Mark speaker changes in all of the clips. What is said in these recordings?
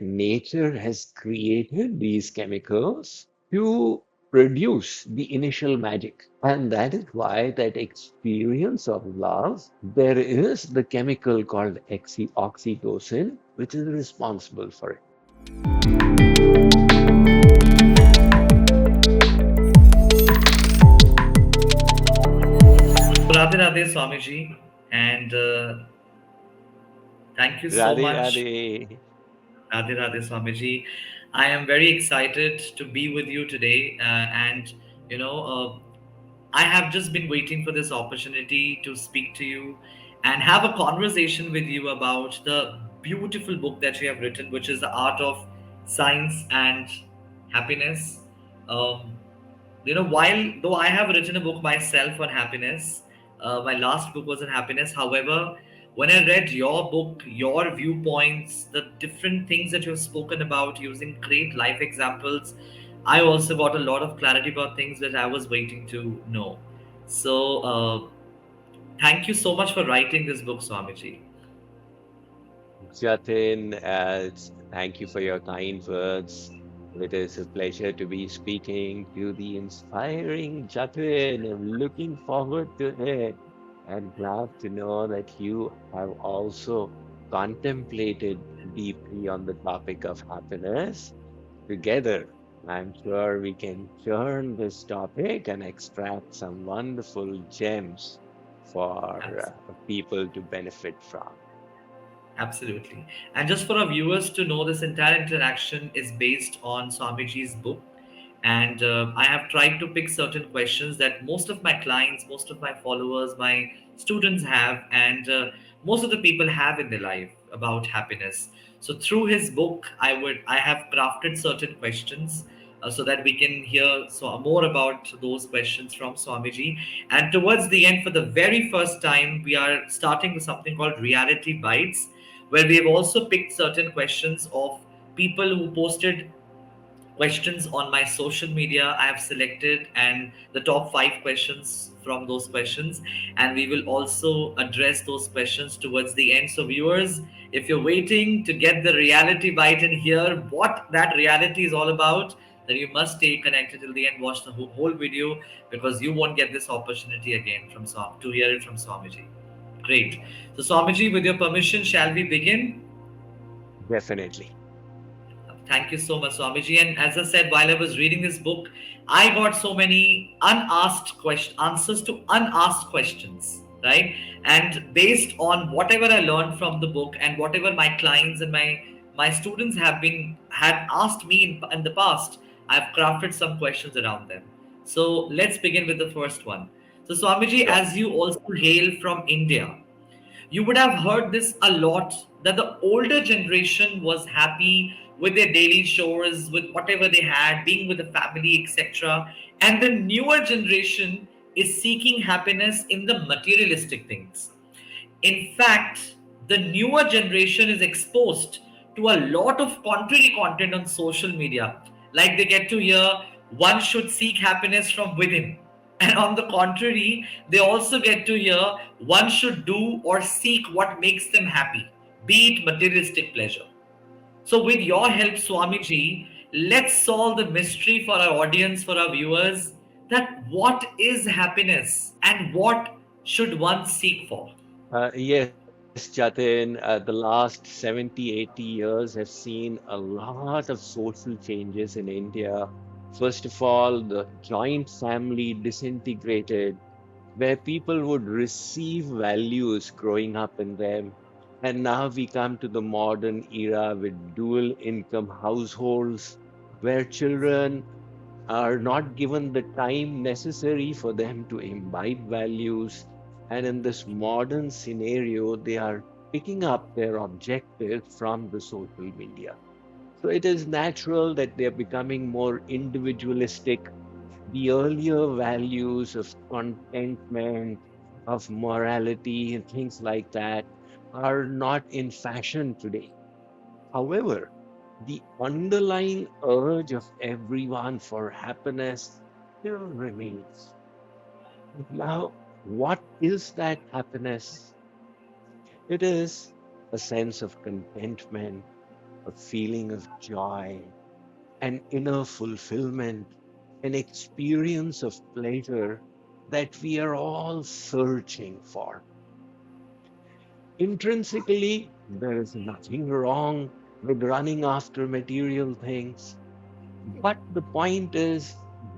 Speaker 1: nature has created these chemicals to produce the initial magic. And that is why that experience of love, there is the chemical called oxytocin, which is responsible for it.
Speaker 2: Radhe Radhe Swamiji, and thank you so
Speaker 1: Radhe
Speaker 2: much,
Speaker 1: Radhe.
Speaker 2: Radhe Radhe Swamiji. I am very excited to be with you today, and you know, I have just been waiting for this opportunity to speak to you and have a conversation with you about the beautiful book that you have written, which is The Art of Science and Happiness. Um, while though I have written a book myself on happiness, my last book was on happiness. However, when I read your book, your viewpoints, the different things that you've spoken about using great life examples, I also got a lot of clarity about things that I was waiting to know. So thank you so much for writing this book, Swamiji.
Speaker 1: Jatin, thank you for your kind words. It is a pleasure to be speaking to the inspiring Jatin. I'm looking forward to it and glad to know that you have also contemplated deeply on the topic of happiness. Together, I'm sure we can turn this topic and extract some wonderful gems for people to benefit from.
Speaker 2: Absolutely. And just for our viewers to know, this entire interaction is based on Swamiji's book. And I have tried to pick certain questions that most of my clients, most of my followers, my students have, and most of the people have in their life about happiness. So through his book, I have crafted certain questions so that we can hear more about those questions from Swamiji. And towards the end, for the very first time, we are starting with something called Reality Bites, where we have also picked certain questions of people who posted questions on my social media. I have selected and the top 5 questions from those questions, and we will also address those questions towards the end. So viewers, if you're waiting to get the reality bite and hear what that reality is all about, then you must stay connected till the end, watch the whole video, because you won't get this opportunity again to hear it from Swamiji. Great. So Swamiji, with your permission, shall we begin?
Speaker 1: Definitely.
Speaker 2: Thank you so much, Swamiji. And as I said, while I was reading this book, I got so many unasked answers to unasked questions, right? And based on whatever I learned from the book and whatever my clients and my students had asked me in the past, I've crafted some questions around them. So let's begin with the first one. So, Swamiji,
Speaker 1: Sure.
Speaker 2: as you also hail from India, you would have heard this a lot, that the older generation was happy with their daily chores, with whatever they had, being with the family, etc. And the newer generation is seeking happiness in the materialistic things. In fact, the newer generation is exposed to a lot of contrary content on social media. Like they get to hear one should seek happiness from within. And on the contrary, they also get to hear one should do or seek what makes them happy, be it materialistic pleasure. So, with your help, Swamiji, let's solve the mystery for our audience, for our viewers, that what is happiness and what should one seek for?
Speaker 1: Yes, Jatin, the last 70, 80 years have seen a lot of social changes in India. First of all, the joint family disintegrated, where people would receive values growing up in them. And now we come to the modern era with dual income households, where children are not given the time necessary for them to imbibe values. And in this modern scenario, they are picking up their objectives from the social media. So it is natural that they're becoming more individualistic. The earlier values of contentment, of morality, and things like that are not in fashion today. However, the underlying urge of everyone for happiness still remains. Now, what is that happiness? It is a sense of contentment, a feeling of joy, an inner fulfillment, an experience of pleasure that we are all searching for. Intrinsically, there is nothing wrong with running after material things. But the point is,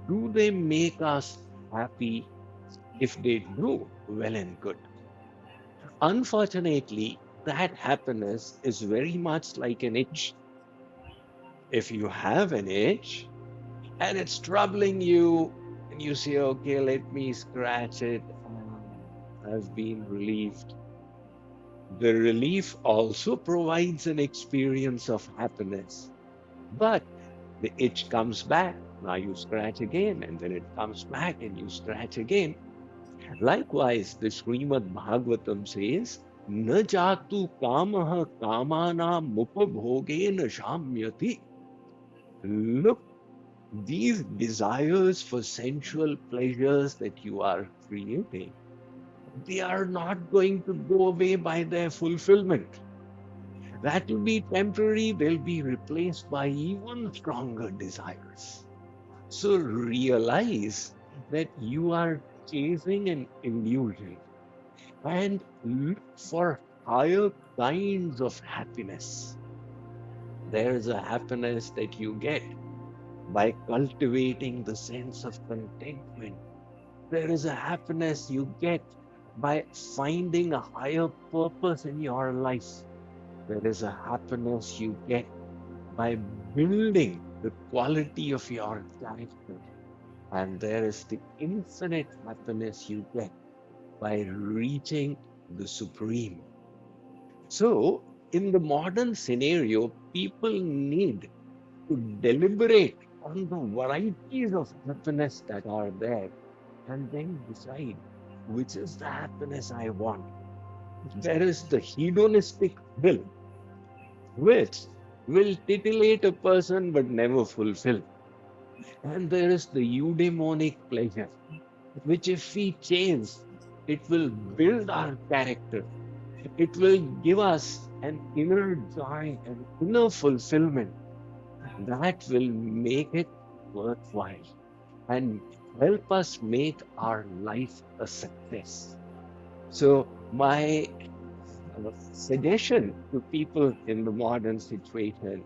Speaker 1: do they make us happy? If they do, well and good. Unfortunately, that happiness is very much like an itch. If you have an itch and it's troubling you, and you say, okay, let me scratch it, I've been relieved. The relief also provides an experience of happiness. But the itch comes back. Now you scratch again, and then it comes back, and you scratch again. Likewise, the Srimad Bhagavatam says, "Na jatu kamaha kamana mupabhogena shamyati." Look, these desires for sensual pleasures that you are creating, they are not going to go away by their fulfillment. That will be temporary, they'll be replaced by even stronger desires. So realize that you are chasing an illusion and look for higher kinds of happiness. There is a happiness that you get by cultivating the sense of contentment. There is a happiness you get by finding a higher purpose in your life. There is a happiness you get by building the quality of your character. And there is the infinite happiness you get by reaching the supreme. So, in the modern scenario, people need to deliberate on the varieties of happiness that are there and then decide which is the happiness I want. There is the hedonistic will, which will titillate a person but never fulfill. And there is the eudaimonic pleasure, which if we chase, it will build our character. It will give us an inner joy and inner fulfillment that will make it worthwhile and help us make our life a success. So, my suggestion to people in the modern situation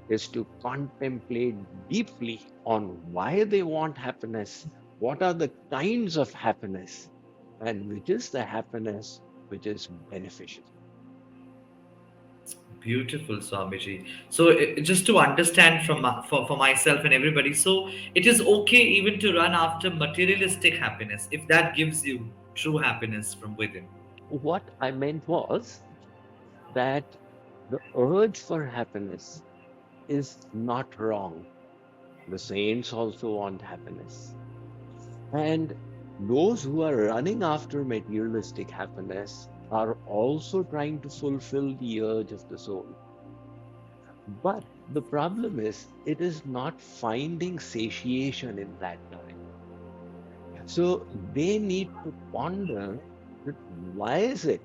Speaker 1: is to contemplate deeply on why they want happiness, what are the kinds of happiness, and which is the happiness which is beneficial.
Speaker 2: Beautiful, Swamiji. So, just to understand from for myself and everybody, so it is okay even to run after materialistic happiness if that gives you true happiness from within.
Speaker 1: What I meant was that the urge for happiness is not wrong. The saints also want happiness. And those who are running after materialistic happiness are also trying to fulfill the urge of the soul. But the problem is, it is not finding satiation in that time. So they need to ponder that why is it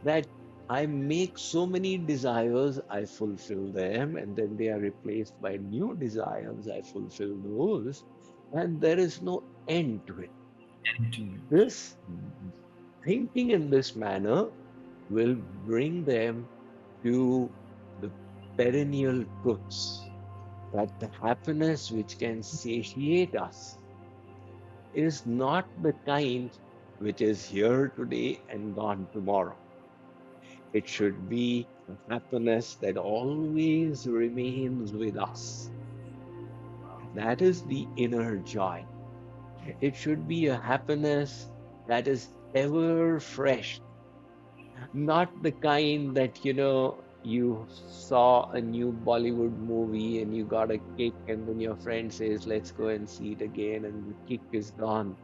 Speaker 1: that I make so many desires, I fulfill them, and then they are replaced by new desires, I fulfill those, and there is no end to it. This thinking in this manner will bring them to the perennial truths that the happiness which can satiate us is not the kind which is here today and gone tomorrow. It should be a happiness that always remains with us. That is the inner joy. It should be a happiness that is ever fresh, not the kind that, you saw a new Bollywood movie and you got a kick, and then your friend says, let's go and see it again, and the kick is gone.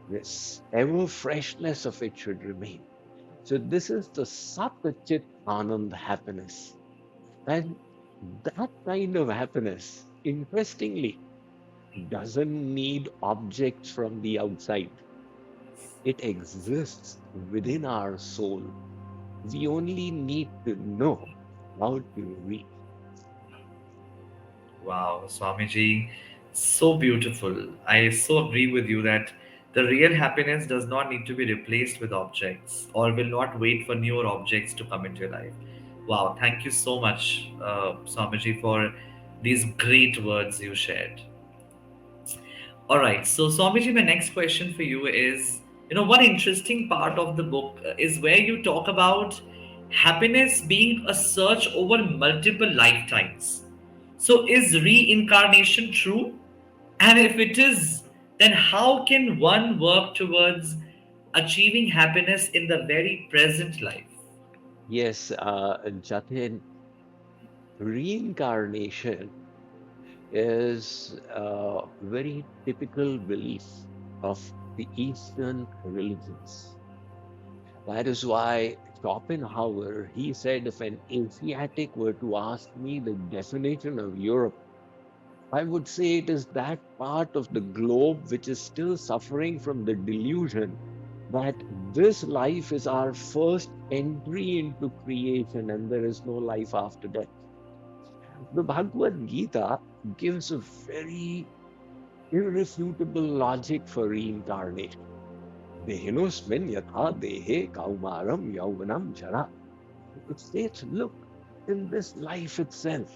Speaker 1: This ever freshness of it should remain. So, this is the Satchit Anand happiness. And that kind of happiness, interestingly, doesn't need objects from the outside. It exists within our soul. We only need to know how to reach.
Speaker 2: Wow, Swamiji, so beautiful. I so agree with you that the real happiness does not need to be replaced with objects or will not wait for newer objects to come into your life. Wow, thank you so much, Swamiji, for these great words you shared. All right. So, Swamiji, my next question for you is, one interesting part of the book is where you talk about happiness being a search over multiple lifetimes. So, is reincarnation true? And if it is, then how can one work towards achieving happiness in the very present life?
Speaker 1: Yes, Jatin, reincarnation is a very typical belief of the Eastern religions. That is why Schopenhauer, he said, if an Asiatic were to ask me the definition of Europe, I would say it is that part of the globe which is still suffering from the delusion that this life is our first entry into creation and there is no life after death. The Bhagavad Gita gives a very irrefutable logic for reincarnation. Dehinosmin yatha dehe kaumaram yauvanam jara. It states, look, in this life itself,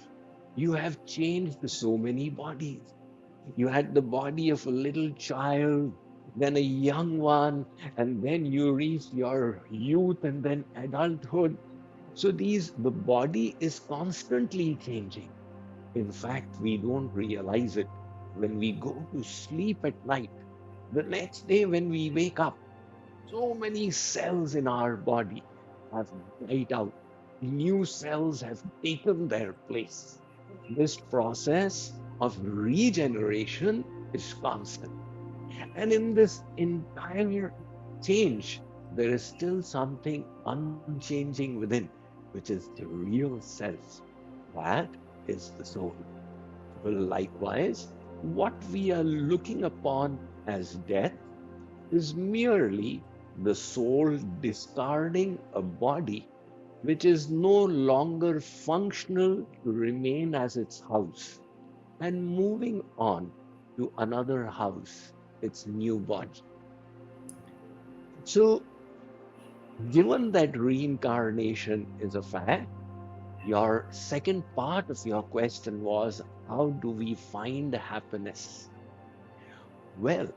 Speaker 1: you have changed so many bodies. You had the body of a little child, then a young one, and then you reach your youth and then adulthood. So the body is constantly changing. In fact, we don't realize it. When we go to sleep at night, the next day when we wake up, so many cells in our body have died out. New cells have taken their place. This process of regeneration is constant. And in this entire change, there is still something unchanging within, which is the real self. That is the soul. Well, likewise, what we are looking upon as death is merely the soul discarding a body which is no longer functional to remain as its house and moving on to another house, its new body. So, given that reincarnation is a fact, your second part of your question was, how do we find happiness? Well,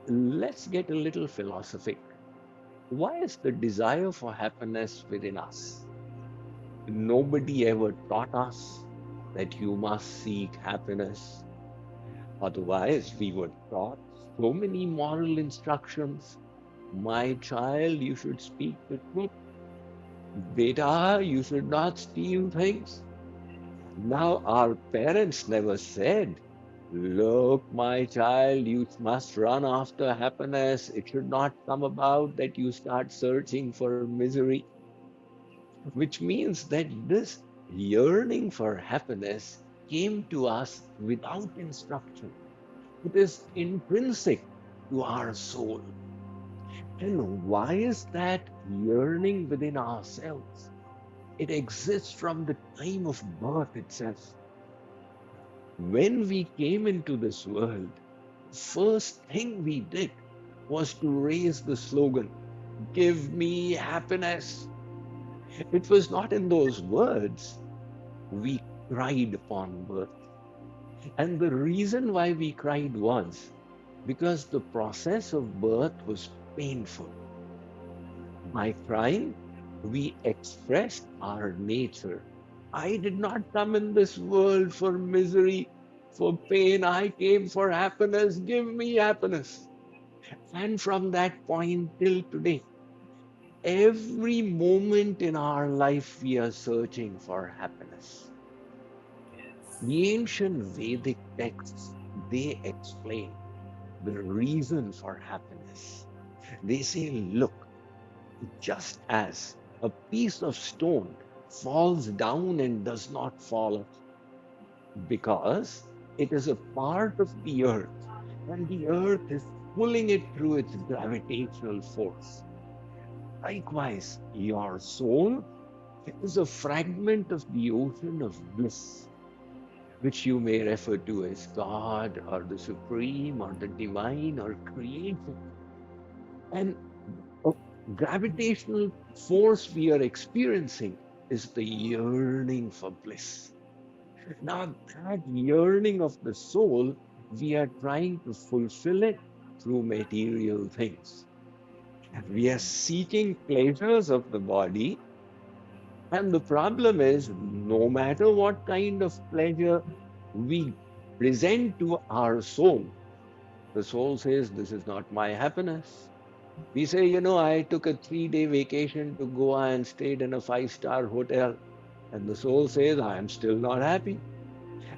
Speaker 1: let's get a little philosophic. Why is the desire for happiness within us? Nobody ever taught us that you must seek happiness. Otherwise, we were taught so many moral instructions. My child, you should speak the truth. Beta, you should not steal things. Now, our parents never said, look, my child, you must run after happiness. It should not come about that you start searching for misery, which means that this yearning for happiness came to us without instruction. It is intrinsic to our soul. And why is that yearning within ourselves? It exists from the time of birth itself. When we came into this world, first thing we did was to raise the slogan, give me happiness. It was not in those words. We cried upon birth. And the reason why we cried was because the process of birth was painful. By crying, we expressed our nature. I did not come in this world for misery, for pain. I came for happiness. Give me happiness. And from that point till today, every moment in our life, we are searching for happiness. The ancient Vedic texts, they explain the reason for happiness. They say, look, just as a piece of stone falls down and does not fall up because it is a part of the earth and the earth is pulling it through its gravitational force. Likewise, your soul is a fragment of the ocean of bliss. which you may refer to as God or the Supreme or the Divine or Creator. And a gravitational force we are experiencing is the yearning for bliss. Now, that yearning of the soul, we are trying to fulfill it through material things. We are seeking pleasures of the body. And the problem is, no matter what kind of pleasure we present to our soul, the soul says, "This is not my happiness." We say, I took a 3-day vacation to Goa and stayed in a 5-star hotel. And the soul says, "I am still not happy."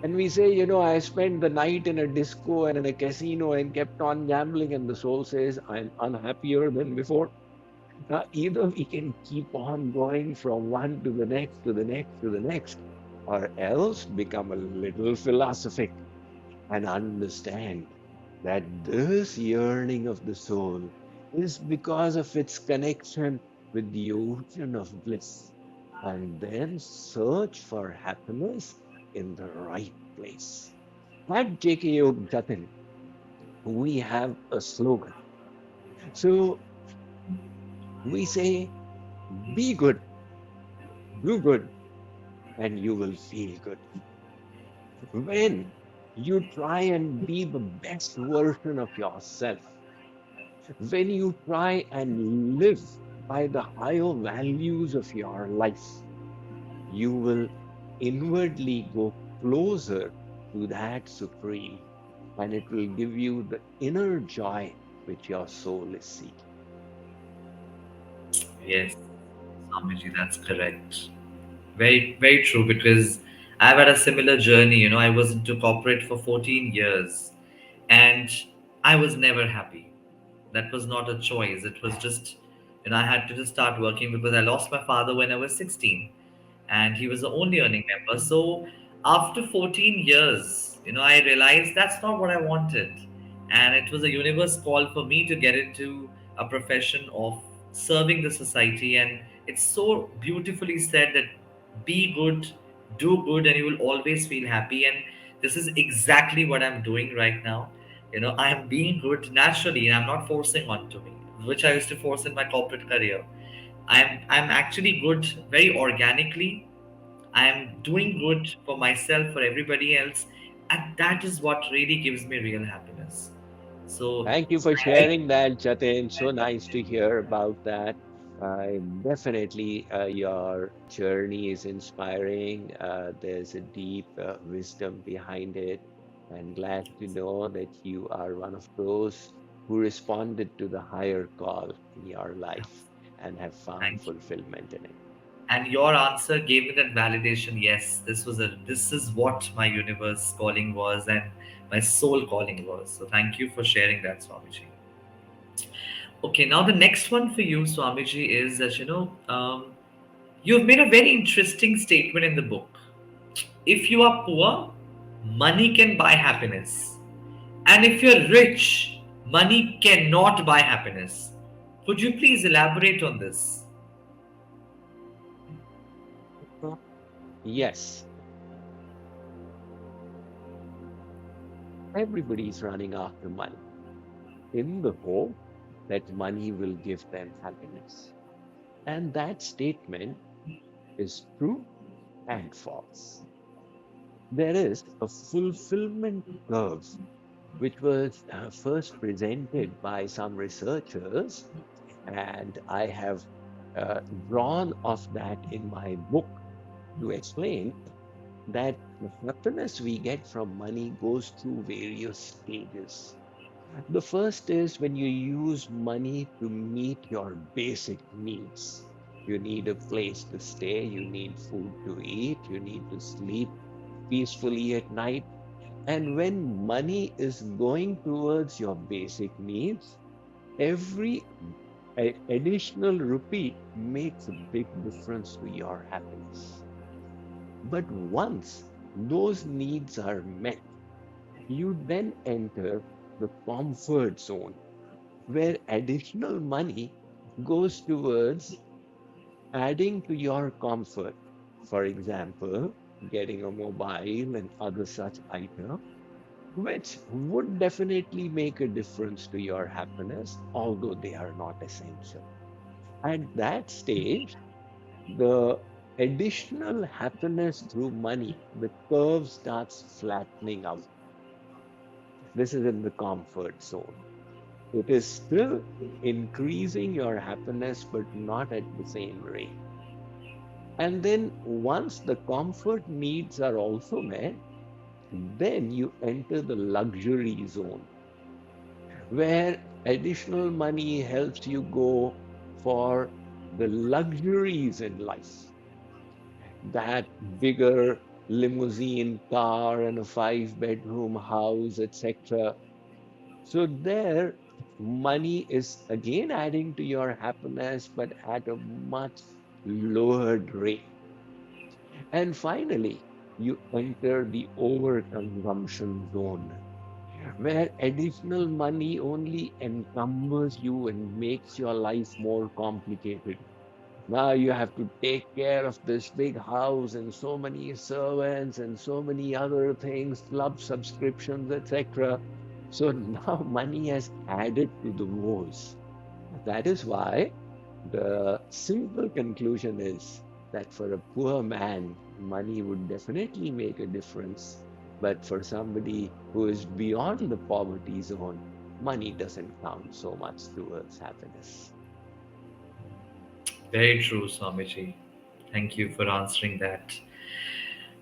Speaker 1: And we say, I spent the night in a disco and in a casino and kept on gambling. And the soul says, "I'm unhappier than before." Now, either we can keep on going from one to the next, to the next, to the next, or else become a little philosophic and understand that this yearning of the soul is because of its connection with the ocean of bliss, and then search for happiness in the right place. At JKO Jatin, we have a slogan. So we say, be good, do good, and you will feel good. When you try and be the best version of yourself, when you try and live by the higher values of your life, you will inwardly go closer to that supreme, and it will give you the inner joy which your soul is seeking.
Speaker 2: Yes, Swamiji, that's correct. Very, very true, because I've had a similar journey. I was into corporate for 14 years and I was never happy. That was not a choice. It was just, I had to just start working because I lost my father when I was 16 and he was the only earning member. So after 14 years, I realized that's not what I wanted. And it was a universe call for me to get into a profession of serving the society. And it's so beautifully said that be good, do good, and you will always feel happy. And this is exactly what I'm doing right now. I am being good naturally and I'm not forcing onto me, which I used to force in my corporate career. I'm actually good very organically. I'm doing good for myself, for everybody else, and that is what really gives me real happiness. So
Speaker 1: Thank you for
Speaker 2: I,
Speaker 1: sharing that, Jatin. So nice to hear about that. Definitely, your journey is inspiring. There's a deep wisdom behind it, and glad to know that you are one of those who responded to the higher call in your life and have found
Speaker 2: thank you.
Speaker 1: fulfillment in it.
Speaker 2: And your answer gave me that validation. Yes, this is what my universe calling was and my soul calling was. So thank you for sharing that, Swamiji. Okay, now the next one for you, Swamiji, is that you've made a very interesting statement in the book. If you are poor, money can buy happiness. And if you're rich, money cannot buy happiness. Could you please elaborate on this?
Speaker 1: Yes, everybody's running after money in the hope that money will give them happiness. And that statement is true and false. There is a fulfillment curve, which was first presented by some researchers, and I have drawn of that in my book to explain that the happiness we get from money goes through various stages. The first is when you use money to meet your basic needs. You need a place to stay, you need food to eat, you need to sleep peacefully at night. And when money is going towards your basic needs, every additional rupee makes a big difference to your happiness. But once those needs are met, you then enter the comfort zone where additional money goes towards adding to your comfort. For example, getting a mobile and other such items, which would definitely make a difference to your happiness, although they are not essential. At that stage, the additional happiness through money, the curve starts flattening out. This is in the comfort zone. It is still increasing your happiness, but not at the same rate. And then once the comfort needs are also met, then you enter the luxury zone where additional money helps you go for the luxuries in life, that bigger limousine car and a 5 bedroom house, etc. So there, money is again adding to your happiness, but at a much lowered rate. And finally, you enter the overconsumption zone, where additional money only encumbers you and makes your life more complicated. Now you have to take care of this big house and so many servants and so many other things, club subscriptions, etc. So now money has added to the woes. That is why the simple conclusion is that for a poor man, money would definitely make a difference. But for somebody who is beyond the poverty zone, money doesn't count so much towards happiness.
Speaker 2: Very true, Swamiji. Thank you for answering that.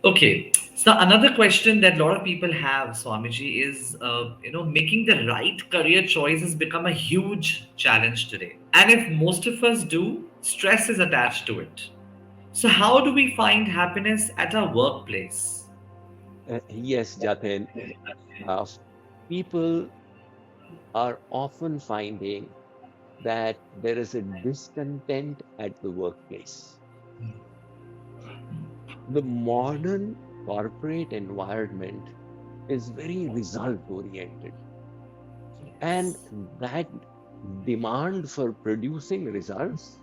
Speaker 2: Okay, so another question that a lot of people have, Swamiji, is making the right career choice has become a huge challenge today. And if most of us do, stress is attached to it. So how do we find happiness at our workplace?
Speaker 1: Yes, Jatin, uh, people are often finding that there is a discontent at the workplace. The modern corporate environment is very result oriented, and that demand for producing results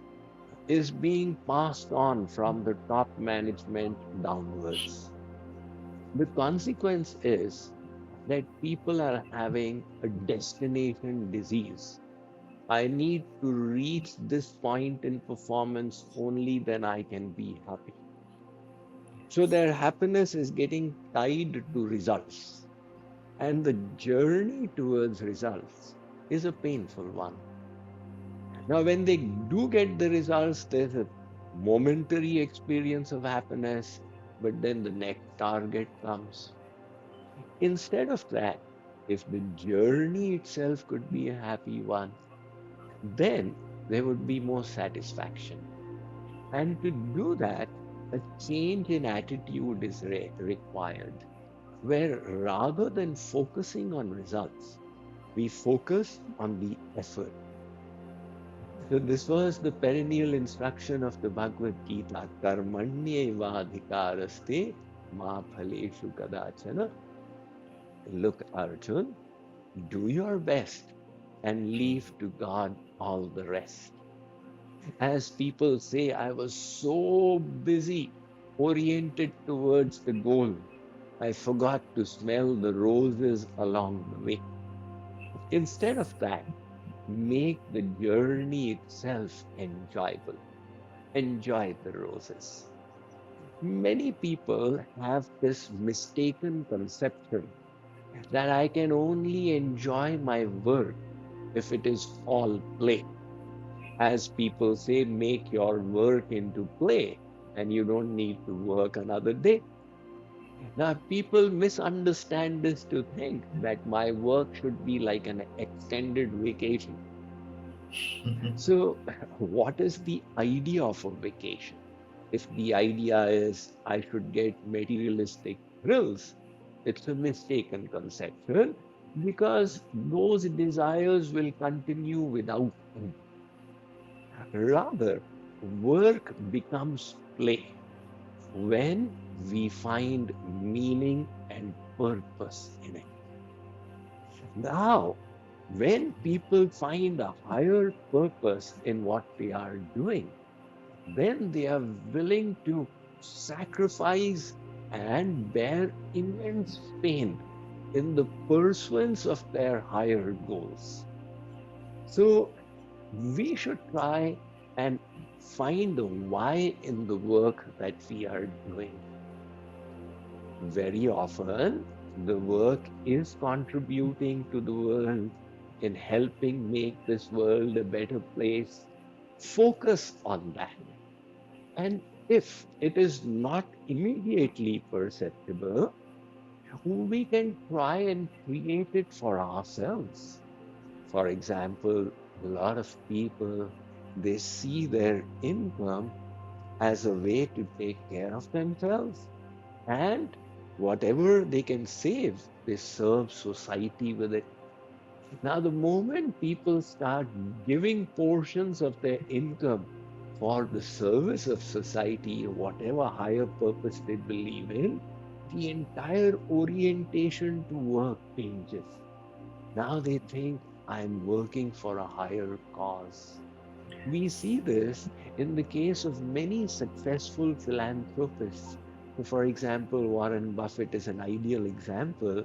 Speaker 1: is being passed on from the top management downwards. The consequence is that people are having a destination disease. I need to reach this point in performance, only then I can be happy. So their happiness is getting tied to results. And the journey towards results is a painful one. Now, when they do get the results, there's a momentary experience of happiness, but then the next target comes. Instead of that, if the journey itself could be a happy one, then there would be more satisfaction. And to do that, a change in attitude is required, where rather than focusing on results, we focus on the effort. So this was the perennial instruction of the Bhagavad Gita, karmanyevadhikaraste ma phaleshu kadachana. Look, Arjun, do your best and leave to God all the rest. As people say, I was so busy, oriented towards the goal, I forgot to smell the roses along the way. Instead of that, make the journey itself enjoyable. Enjoy the roses. Many people have this mistaken conception that I can only enjoy my work if it is all play. As people say, make your work into play and you don't need to work another day. Now, people misunderstand this to think that my work should be like an extended vacation. So, what is the idea of a vacation? If the idea is I should get materialistic thrills, it's a mistaken conception because those desires will continue without end. Rather, work becomes play when we find meaning and purpose in it. Now, when people find a higher purpose in what they are doing, then they are willing to sacrifice and bear immense pain in the pursuance of their higher goals. So we should try and find the why in the work that we are doing. Very often, the work is contributing to the world in helping make this world a better place. Focus on that. And if it is not immediately perceptible, we can try and create it for ourselves. For example, a lot of people, they see their income as a way to take care of themselves, and whatever they can save, they serve society with it. Now, the moment people start giving portions of their income for the service of society, or whatever higher purpose they believe in, the entire orientation to work changes. Now they think, I'm working for a higher cause. We see this in the case of many successful philanthropists. So, for example, Warren Buffett is an ideal example.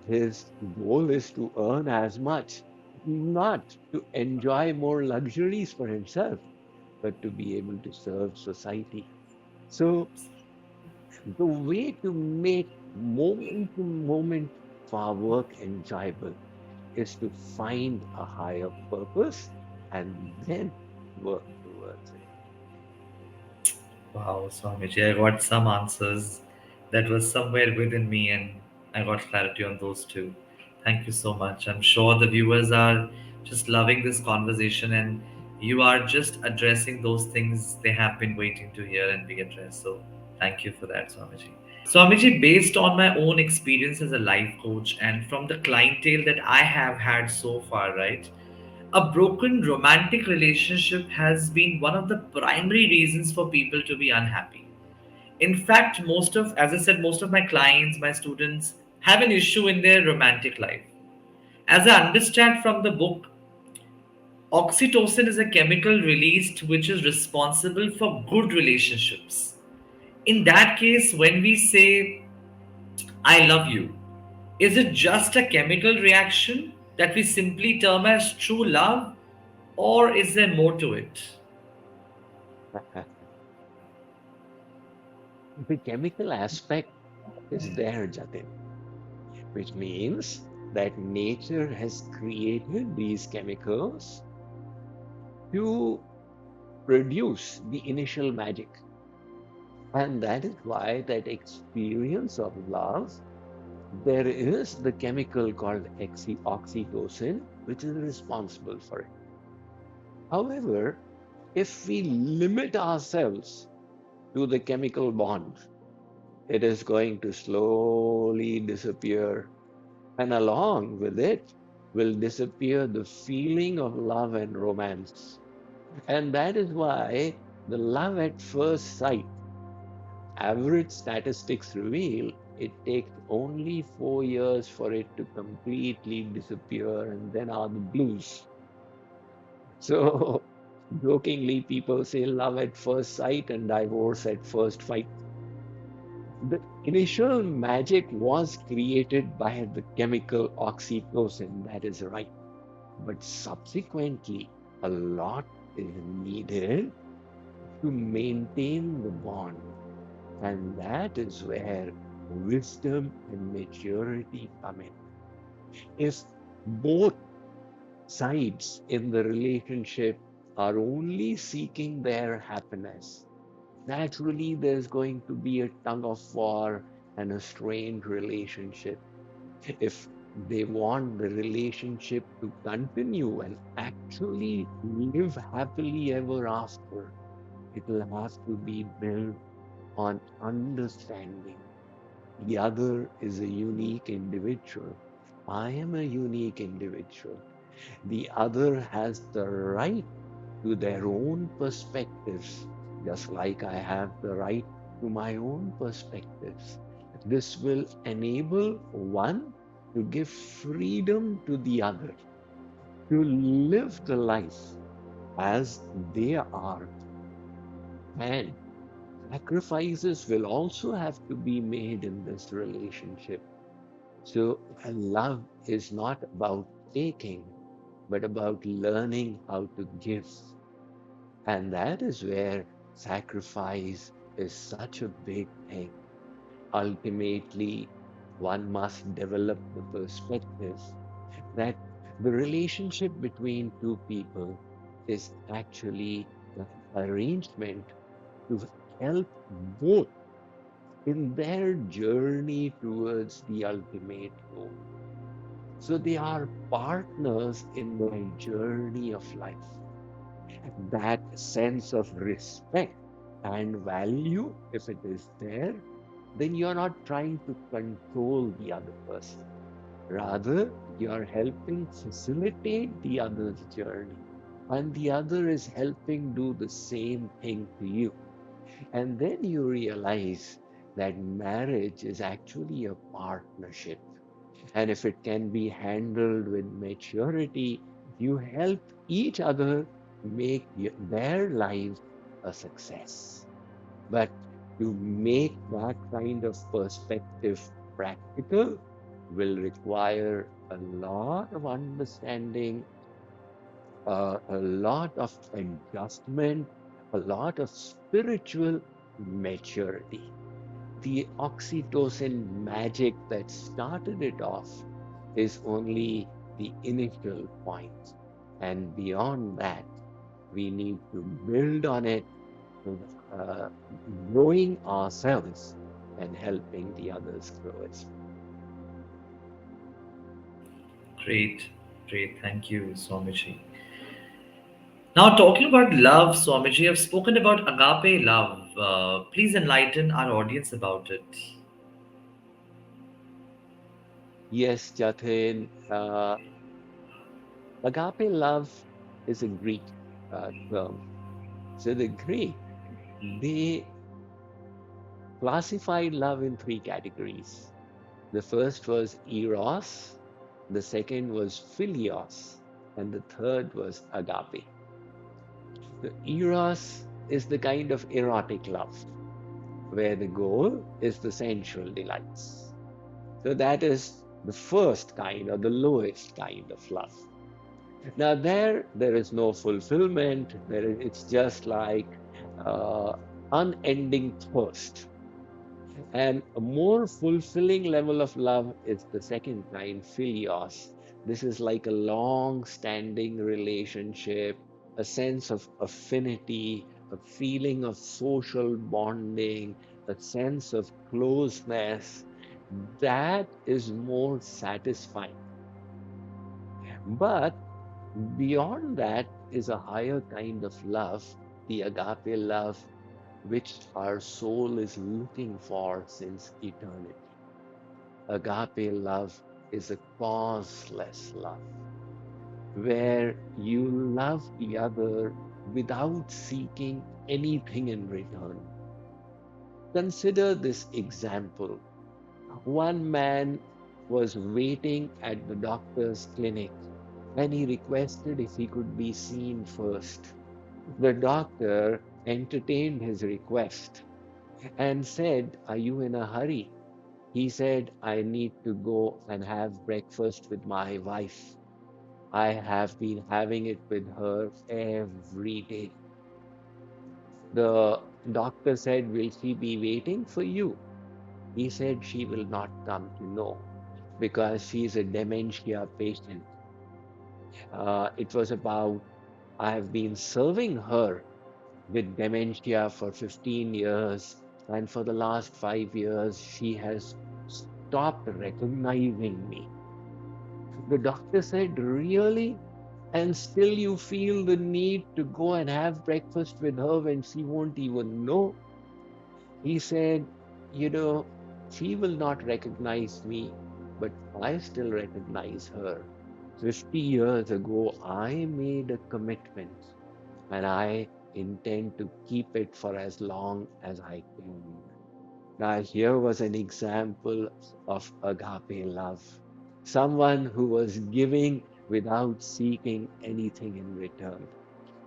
Speaker 1: His goal is to earn as much, not to enjoy more luxuries for himself, but to be able to serve society. So, the way to make moment to moment of our work enjoyable is to find a higher purpose and then work towards it.
Speaker 2: Wow, Swamiji, I got some answers that was somewhere within me, and I got clarity on those too. Thank you so much. I'm sure the viewers are just loving this conversation, and you are just addressing those things they have been waiting to hear and be addressed. So, thank you for that, Swamiji. Swamiji, based on my own experience as a life coach and from the clientele that I have had so far, right? A broken romantic relationship has been one of the primary reasons for people to be unhappy. In fact, as I said, most of my clients, my students have an issue in their romantic life. As I understand from the book, oxytocin is a chemical released which is responsible for good relationships. In that case, when we say, I love you, is it just a chemical reaction that we simply term as true love, or is there more to it?
Speaker 1: The chemical aspect is there, Jatin, which means that nature has created these chemicals to produce the initial magic. And that is why that experience of love, there is the chemical called oxytocin, which is responsible for it. However, if we limit ourselves to the chemical bond, it is going to slowly disappear. And along with it will disappear the feeling of love and romance. And that is why the love at first sight, average statistics reveal it takes only 4 years for it to completely disappear, and then are the blues. So, jokingly, people say love at first sight and divorce at first fight. The initial magic was created by the chemical oxytocin, that is right. But subsequently, a lot is needed to maintain the bond. And that is where wisdom and maturity come in. If both sides in the relationship are only seeking their happiness, naturally there's going to be a tug of war and a strained relationship. If they want the relationship to continue and actually live happily ever after, it will have to be built on understanding. The other is a unique individual. I am a unique individual. The other has the right to their own perspectives, just like I have the right to my own perspectives. This will enable one to give freedom to the other, to live the life as they are. And sacrifices will also have to be made in this relationship. So, love is not about taking, but about learning how to give. And that is where sacrifice is such a big thing. Ultimately, one must develop the perspective that the relationship between two people is actually an arrangement to help both in their journey towards the ultimate goal. So they are partners in their journey of life. That sense of respect and value, if it is there, then you're not trying to control the other person. Rather, you're helping facilitate the other's journey. And the other is helping do the same thing to you. And then you realize that marriage is actually a partnership. And if it can be handled with maturity, you help each other make their lives a success. But to make that kind of perspective practical will require a lot of understanding, a lot of adjustment, a lot of spiritual maturity. The oxytocin magic that started it off is only the initial point. And beyond that, we need to build on it, uh, growing ourselves and helping the others grow as
Speaker 2: Great, great. Thank you, Swamiji. Now, talking about love, Swamiji, I've spoken about agape love. Please enlighten our audience about it.
Speaker 1: well. Yes, Jatin, agape love is a Greek term. So the Greek, they classified love in three categories. The first was eros, the second was philios, and the third was agape. The eros is the kind of erotic love where the goal is the sensual delights. So that is the first kind or the lowest kind of love. Now there is no fulfillment. It's just like uh, unending thirst. And a more fulfilling level of love is the second kind, philios. This is like a long-standing relationship, a sense of affinity, a feeling of social bonding, a sense of closeness. That is more satisfying. But beyond that is a higher kind of love, the agape love, which our soul is looking for since eternity. Agape love is a causeless love, where you love the other without seeking anything in return. Consider this example. One man was waiting at the doctor's clinic and he requested if he could be seen first. The doctor entertained his request and said, "Are you in a hurry?" He said, "I need to go and have breakfast with my wife. I have been having it with her every day." The doctor said, "Will she be waiting for you?" He said, "She will not come to know because she's a dementia patient." It was about, I have been serving her with dementia for 15 years, and for the last 5 years, she has stopped recognizing me. The doctor said, "Really? And still you feel the need to go and have breakfast with her when she won't even know?" He said, she will not recognize me, but I still recognize her. 50 years ago, I made a commitment and I intend to keep it for as long as I can. Now, here was an example of agape love. Someone who was giving without seeking anything in return.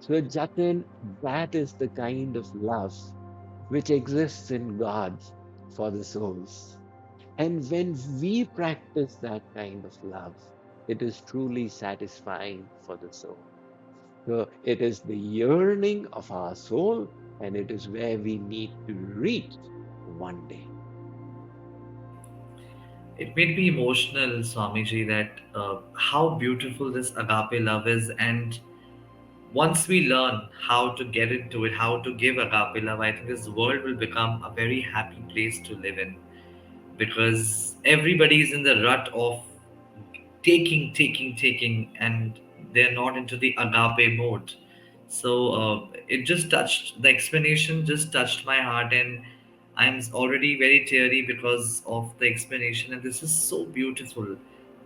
Speaker 1: So, Jatin, that is the kind of love which exists in God for the souls. And when we practice that kind of love, it is truly satisfying for the soul. So it is the yearning of our soul, and it is where we need to reach one day.
Speaker 2: It made me emotional, Swamiji, that how beautiful this agape love is. And once we learn how to get into it, how to give agape love, I think this world will become a very happy place to live in, because everybody is in the rut of taking, and they're not into the agape mode. So it just touched the explanation, just touched my heart, and I'm already very teary because of the explanation. And this is so beautiful.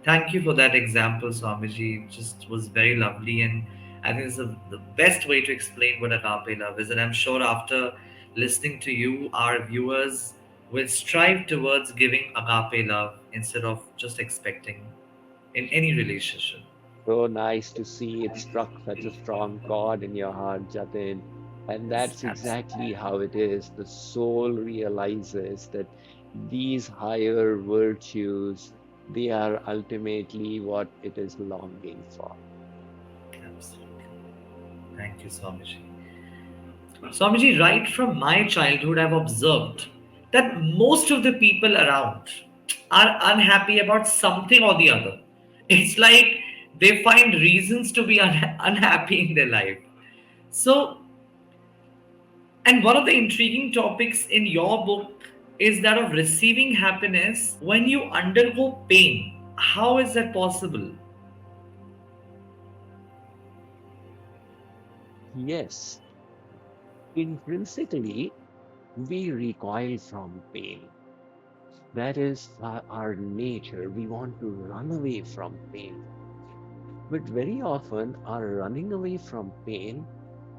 Speaker 2: Thank you for that example, Swamiji. It just was very lovely, and I think it's the best way to explain what agape love is. And I'm sure after listening to you, our viewers will strive towards giving agape love instead of just expecting in any relationship.
Speaker 1: So nice to see it struck such a strong chord in your heart, Jatin. And
Speaker 2: Yes,
Speaker 1: that's
Speaker 2: absolutely.
Speaker 1: exactly how it is. The soul realizes that these higher virtues, they are ultimately what it is longing for.
Speaker 2: Absolutely. Thank you, Swamiji. Swamiji, right from my childhood, I've observed that most of the people around are unhappy about something or the other. It's like they find reasons to be unhappy in their life. So, and one of the intriguing topics in your book is that of receiving happiness when you undergo pain. How is that possible?
Speaker 1: Yes, intrinsically, we recoil from pain. That is our nature. We want to run away from pain. But very often, our running away from pain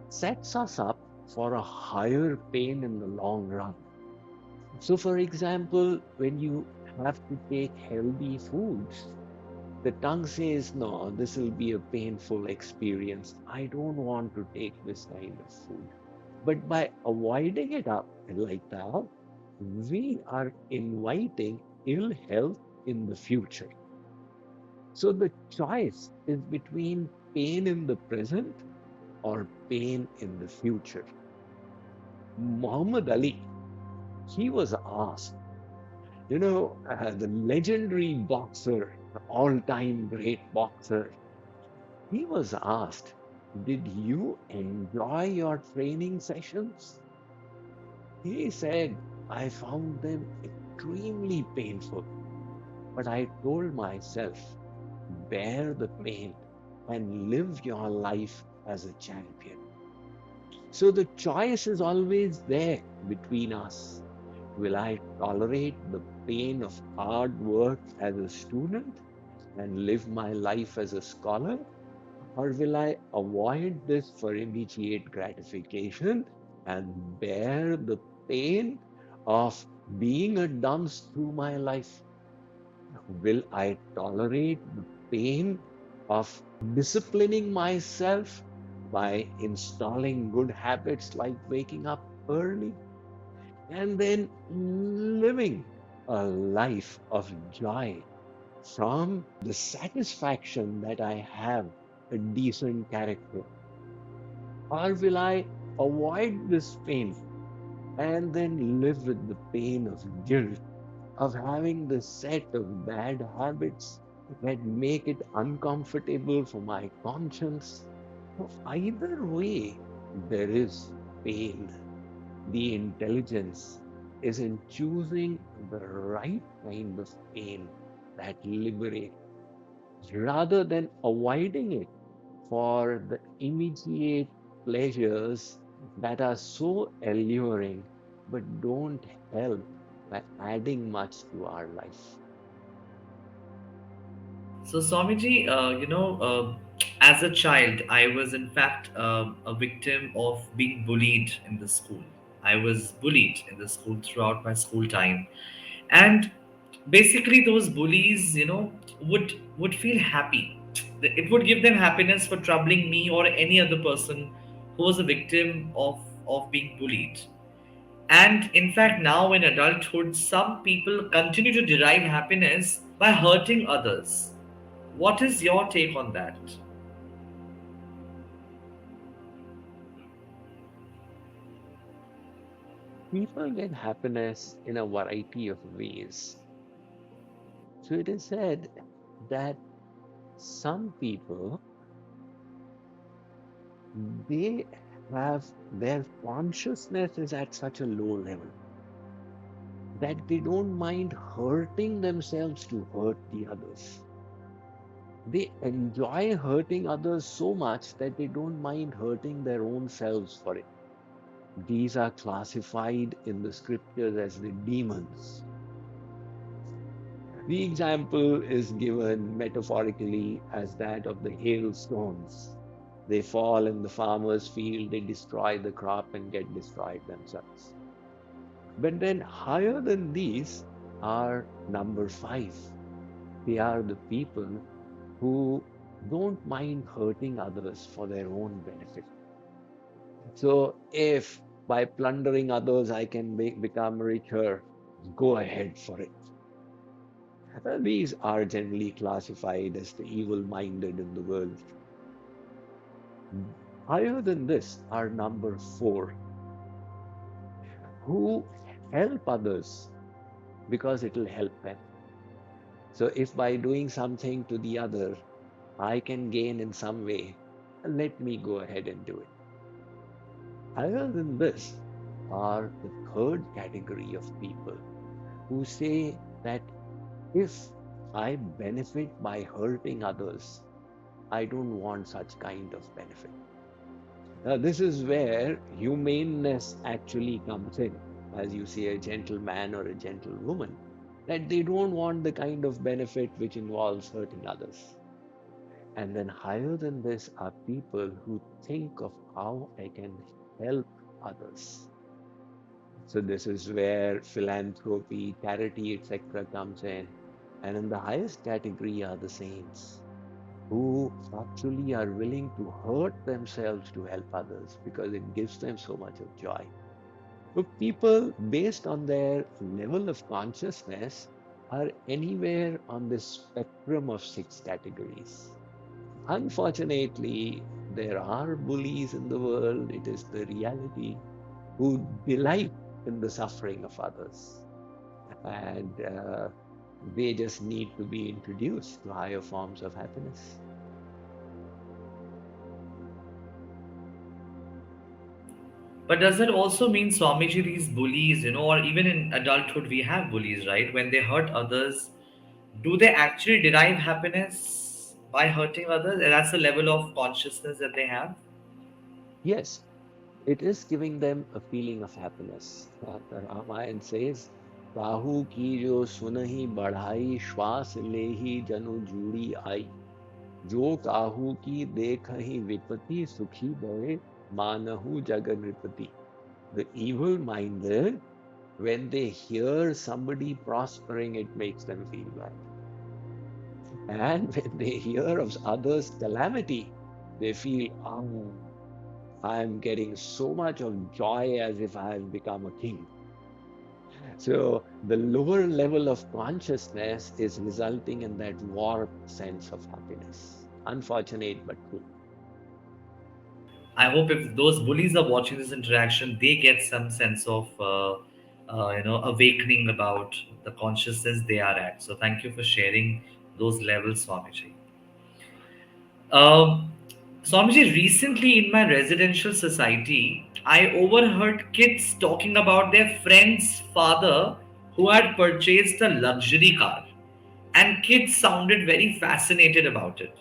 Speaker 1: sets us up for a higher pain in the long run. So, for example, when you have to take healthy foods, the tongue says, no, this will be a painful experience. I don't want to take this kind of food. But by avoiding it up like that, we are inviting ill health in the future. So the choice is between pain in the present or pain in the future. Muhammad Ali, he was asked, the legendary boxer, the all time great boxer, he was asked, did you enjoy your training sessions? He said, I found them extremely painful, but I told myself, bear the pain and live your life as a champion. So the choice is always there between us. Will I tolerate the pain of hard work as a student and live my life as a scholar? Or will I avoid this for immediate gratification and bear the pain of being a dunce through my life? Will I tolerate the pain of disciplining myself by installing good habits like waking up early and then living a life of joy from the satisfaction that I have a decent character? Or will I avoid this pain and then live with the pain of guilt, of having the set of bad habits that make it uncomfortable for my conscience? So either way, there is pain. The intelligence is in choosing the right kind of pain that liberates rather than avoiding it for the immediate pleasures that are so alluring but don't help by adding much to our life.
Speaker 2: So, Swamiji, as a child, I was in fact a victim of being bullied in the school. I was bullied in the school throughout my school time, and basically, those bullies, would feel happy. It would give them happiness for troubling me or any other person who was a victim of being bullied. And in fact, now in adulthood, some people continue to derive happiness by hurting others. What is your take on that?
Speaker 1: People get happiness in a variety of ways. So it is said that some people, they have their consciousness is at such a low level that they don't mind hurting themselves to hurt the others. They enjoy hurting others so much that they don't mind hurting their own selves for it. These are classified in the scriptures as the demons. The example is given metaphorically as that of the hailstones. They fall in the farmer's field, they destroy the crop and get destroyed themselves. But then higher than these are number five. They are the people who don't mind hurting others for their own benefit. So if by plundering others I can become richer, go ahead for it. These are generally classified as the evil minded in the world. Higher than this are number four, who help others because it will help them. So if by doing something to the other, I can gain in some way, let me go ahead and do it. Higher than this are the third category of people who say that if I benefit by hurting others, I don't want such kind of benefit. Now, this is where humaneness actually comes in, as you say, a gentleman or a gentlewoman, that they don't want the kind of benefit which involves hurting others. And then higher than this are people who think of how I can help others. So this is where philanthropy, charity, etc. comes in. And in the highest category are the saints who actually are willing to hurt themselves to help others because it gives them so much of joy. So people, based on their level of consciousness, are anywhere on this spectrum of six categories. Unfortunately, there are bullies in the world, it is the reality, who delight in the suffering of others. And they just need to be introduced to higher forms of happiness.
Speaker 2: But does that also mean, Swamiji, these bullies, or even in adulthood, we have bullies, right? When they hurt others, do they actually derive happiness by hurting others? And that's the level of consciousness that they have.
Speaker 1: Yes, it is giving them a feeling of happiness. The Ramayana says, Kahu ki jo sunahi badhai श्वास लेहि जनु जूड़ी आई जो काहू की देखहि विपति सुखी भये मानहु जग नृपति. The evil minded, when they hear somebody prospering, it makes them feel bad. And when they hear of others' calamity, they feel, oh, I'm getting so much of joy as if I have become a king. So the lower level of consciousness is resulting in that warped sense of happiness. Unfortunate but true.
Speaker 2: I hope if those bullies are watching this interaction, they get some sense of, awakening about the consciousness they are at. So thank you for sharing those levels, Swamiji. Um, Swamiji, recently in my residential society, I overheard kids talking about their friend's father who had purchased a luxury car, and kids sounded very fascinated about it.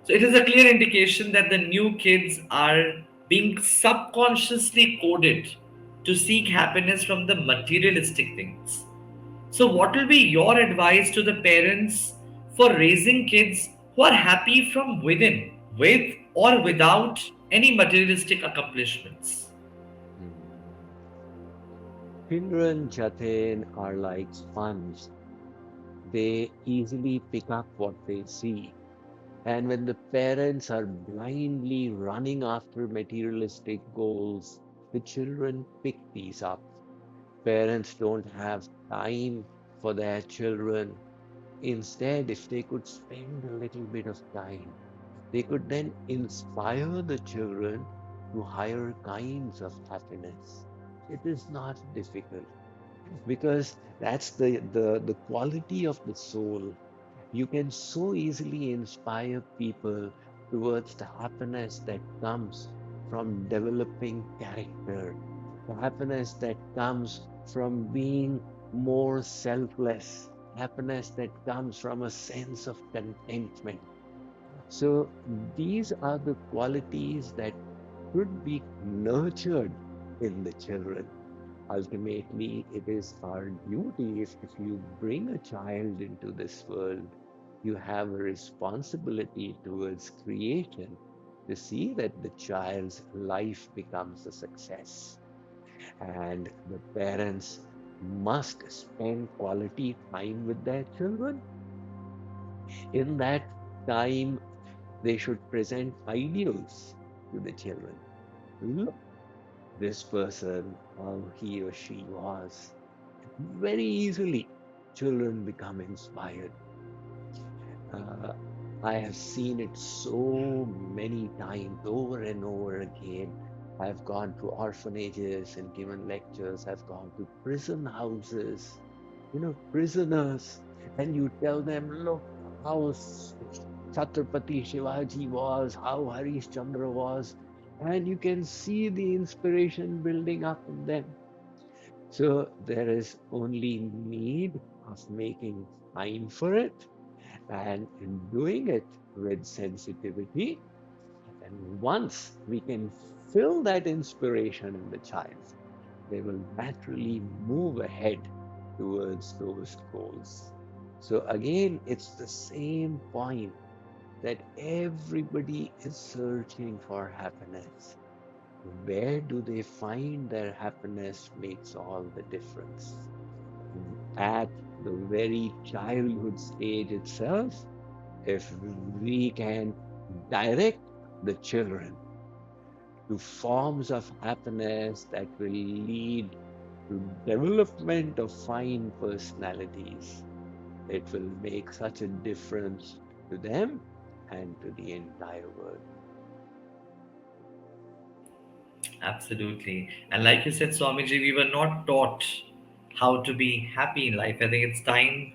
Speaker 2: So it is a clear indication that the new kids are being subconsciously coded to seek happiness from the materialistic things. So, what will be your advice to the parents for raising kids who are happy from within, with or without any materialistic accomplishments?
Speaker 1: Hmm. Children, Jatin, are like sponge. They easily pick up what they see. And when the parents are blindly running after materialistic goals, the children pick these up. Parents don't have time for their children. Instead, if they could spend a little bit of time, they could then inspire the children to higher kinds of happiness. It is not difficult because that's the quality of the soul. You can so easily inspire people towards the happiness that comes from developing character, the happiness that comes from being more selfless, happiness that comes from a sense of contentment. So these are the qualities that should be nurtured in the children. Ultimately, it is our duty, if you bring a child into this world, you have a responsibility towards creation to see that the child's life becomes a success. And the parents must spend quality time with their children. In that time, they should present ideals to the children. Look, this person, how he or she was. Very easily, children become inspired. Uh, I have seen it so many times over and over again. I've gone to orphanages and given lectures. I've gone to prison houses, prisoners, and you tell them, look how Chhatrapati Shivaji was, how Harish Chandra was, and you can see the inspiration building up in them. So there is only need of making time for it and doing it with sensitivity. And once we can fill that inspiration in the child, they will naturally move ahead towards those goals. So again, it's the same point that everybody is searching for happiness. Where do they find their happiness makes all the difference. At the very childhood stage itself, if we can direct the children to forms of happiness that will lead to development of fine personalities, it will make such a difference to them and to the entire world.
Speaker 2: Absolutely. And like you said, Swamiji, we were not taught how to be happy in life. I think it's time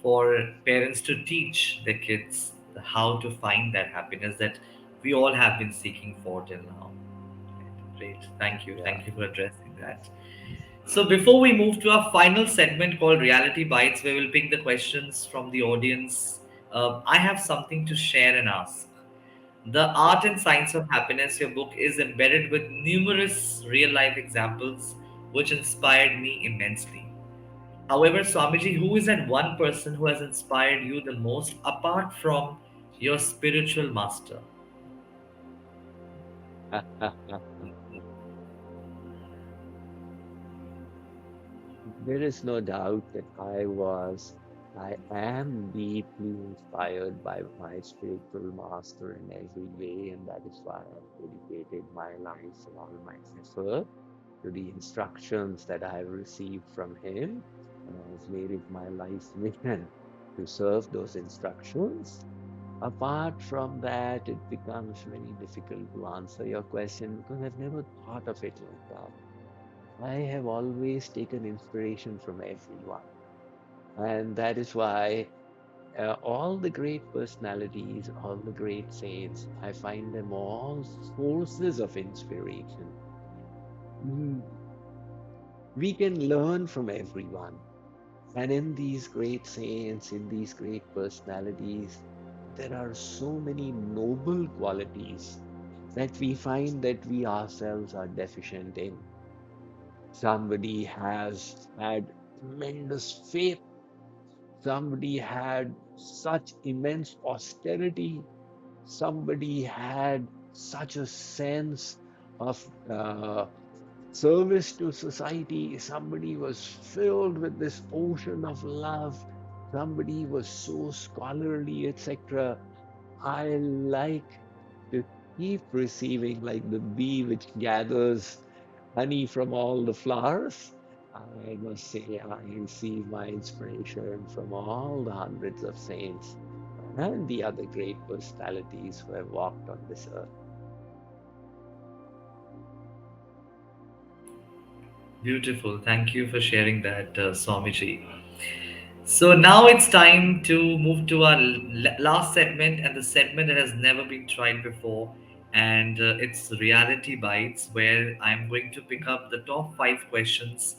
Speaker 2: for parents to teach their kids how to find that happiness that we all have been seeking for till now. Great. Thank you.
Speaker 1: Yeah.
Speaker 2: Thank you for addressing that. So, before we move to our final segment called Reality Bites, where we'll pick the questions from the audience, I have something to share and ask. The Art and Science of Happiness, your book, is embedded with numerous real life examples which inspired me immensely. However, Swamiji, who is that one person who has inspired you the most apart from your spiritual master?
Speaker 1: There is no doubt that I am deeply inspired by my spiritual master in every way, and that is why I've dedicated my life and all my effort to the instructions that I have received from him, and I've made it my life mission to serve those instructions. Apart from that, it becomes very difficult to answer your question because I've never thought of it like that. I have always taken inspiration from everyone. And that is why all the great personalities, all the great saints, I find them all sources of inspiration. Mm, We can learn from everyone. And in these great saints, in these great personalities, there are so many noble qualities that we find that we ourselves are deficient in. Somebody has had tremendous faith. Somebody had such immense austerity. Somebody had such a sense of service to society. Somebody was filled with this ocean of love. Somebody was so scholarly, etc. I like to keep receiving, like the bee which gathers honey from all the flowers. I must say, I receive my inspiration from all the hundreds of saints and the other great personalities who have walked on this earth.
Speaker 2: Beautiful. Thank you for sharing that, Swamiji. So now it's time to move to our last segment, and the segment that has never been tried before, and it's Reality Bites, where I'm going to pick up the top 5 questions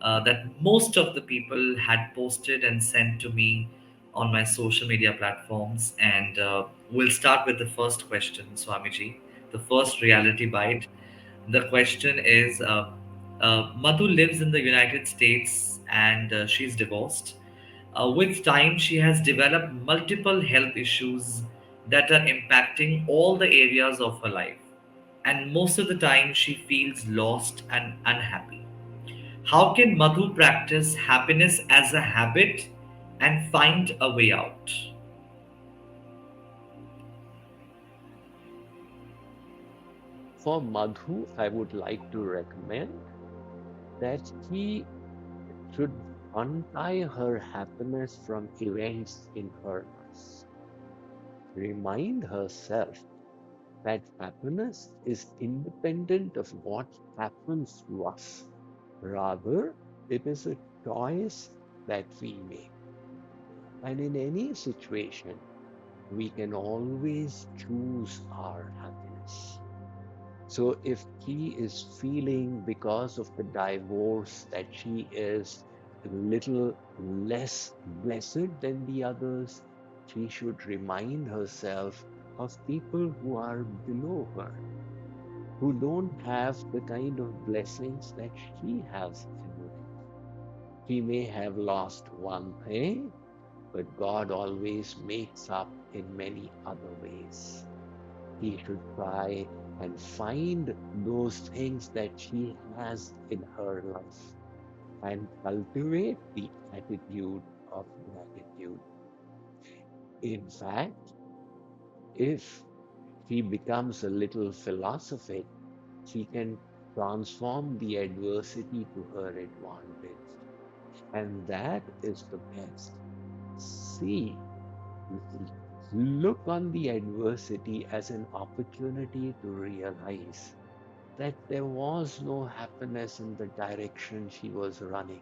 Speaker 2: that most of the people had posted and sent to me on my social media platforms. And we'll start with the first question, Swamiji. The first Reality Bite. The question is Madhu lives in the United States and she's divorced. With time, she has developed multiple health issues that are impacting all the areas of her life. And most of the time, she feels lost and unhappy. How can Madhu practice happiness as a habit and find a way out?
Speaker 1: For Madhu, I would like to recommend that she should untie her happiness from events in her life. Remind herself that happiness is independent of what happens to us. Rather, it is a choice that we make. And in any situation, we can always choose our happiness. So if she is feeling because of the divorce that she is a little less blessed than the others, she should remind herself of people who are below her, who don't have the kind of blessings that she has in life. She may have lost one thing, but God always makes up in many other ways. He should try and find those things that she has in her life and cultivate the attitude of gratitude. In fact, if she becomes a little philosophic, she can transform the adversity to her advantage. And that is the best. See, look on the adversity as an opportunity to realize that there was no happiness in the direction she was running.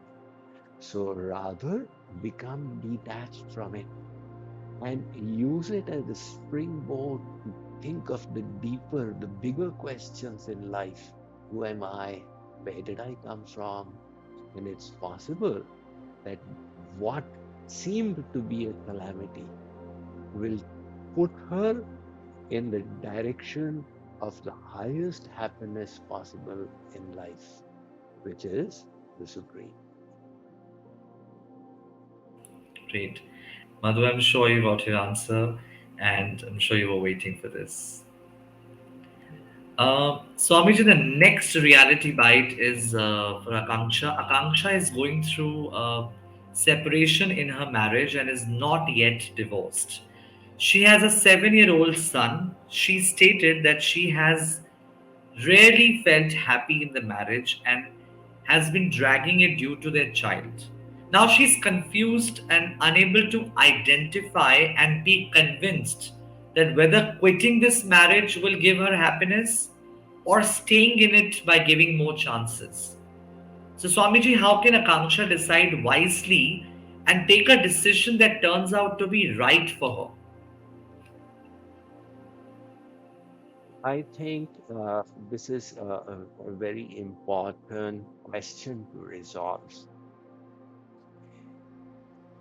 Speaker 1: So rather become detached from it and use it as a springboard to think of the deeper, the bigger questions in life. Who am I? Where did I come from? And it's possible that what seemed to be a calamity will put her in the direction of the highest happiness possible in life, which is the supreme.
Speaker 2: Great. Madhu, I'm sure you got your answer, and I'm sure you were waiting for this. Swamiji, the next reality bite is for Akanksha. Akanksha is going through separation in her marriage and is not yet divorced. She has a 7-year-old son. She stated that she has rarely felt happy in the marriage and has been dragging it due to their child. Now she's confused and unable to identify and be convinced that whether quitting this marriage will give her happiness or staying in it by giving more chances. So, Swamiji, how can Akanksha decide wisely and take a decision that turns out to be right for her?
Speaker 1: I think this is a very important question to resolve.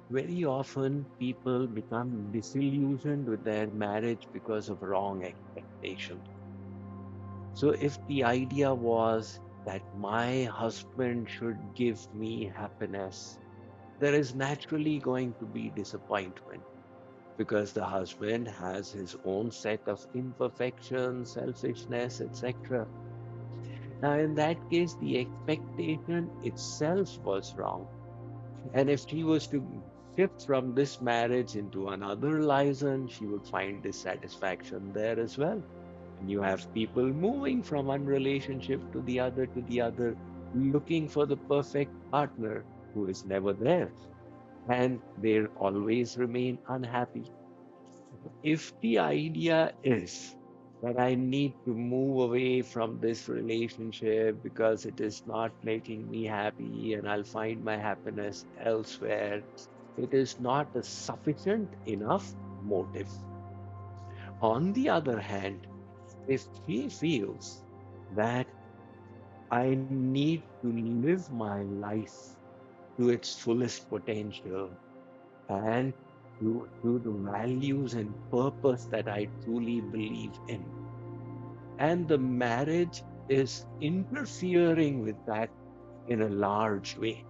Speaker 1: Very often, people become disillusioned with their marriage because of wrong expectations. So, if the idea was that my husband should give me happiness, there is naturally going to be disappointment because the husband has his own set of imperfections, selfishness, etc. Now, in that case, the expectation itself was wrong. And if she was to shift from this marriage into another license, she would find dissatisfaction there as well. And you have people moving from one relationship to the other to the other. looking for the perfect partner who is never there, and they always remain unhappy. If the idea is that I need to move away from this relationship because it is not making me happy and I'll find my happiness elsewhere, it is not a sufficient enough motive. On the other hand, if he feels that I need to live my life to its fullest potential and to the values and purpose that I truly believe in, and the marriage is interfering with that in a large way,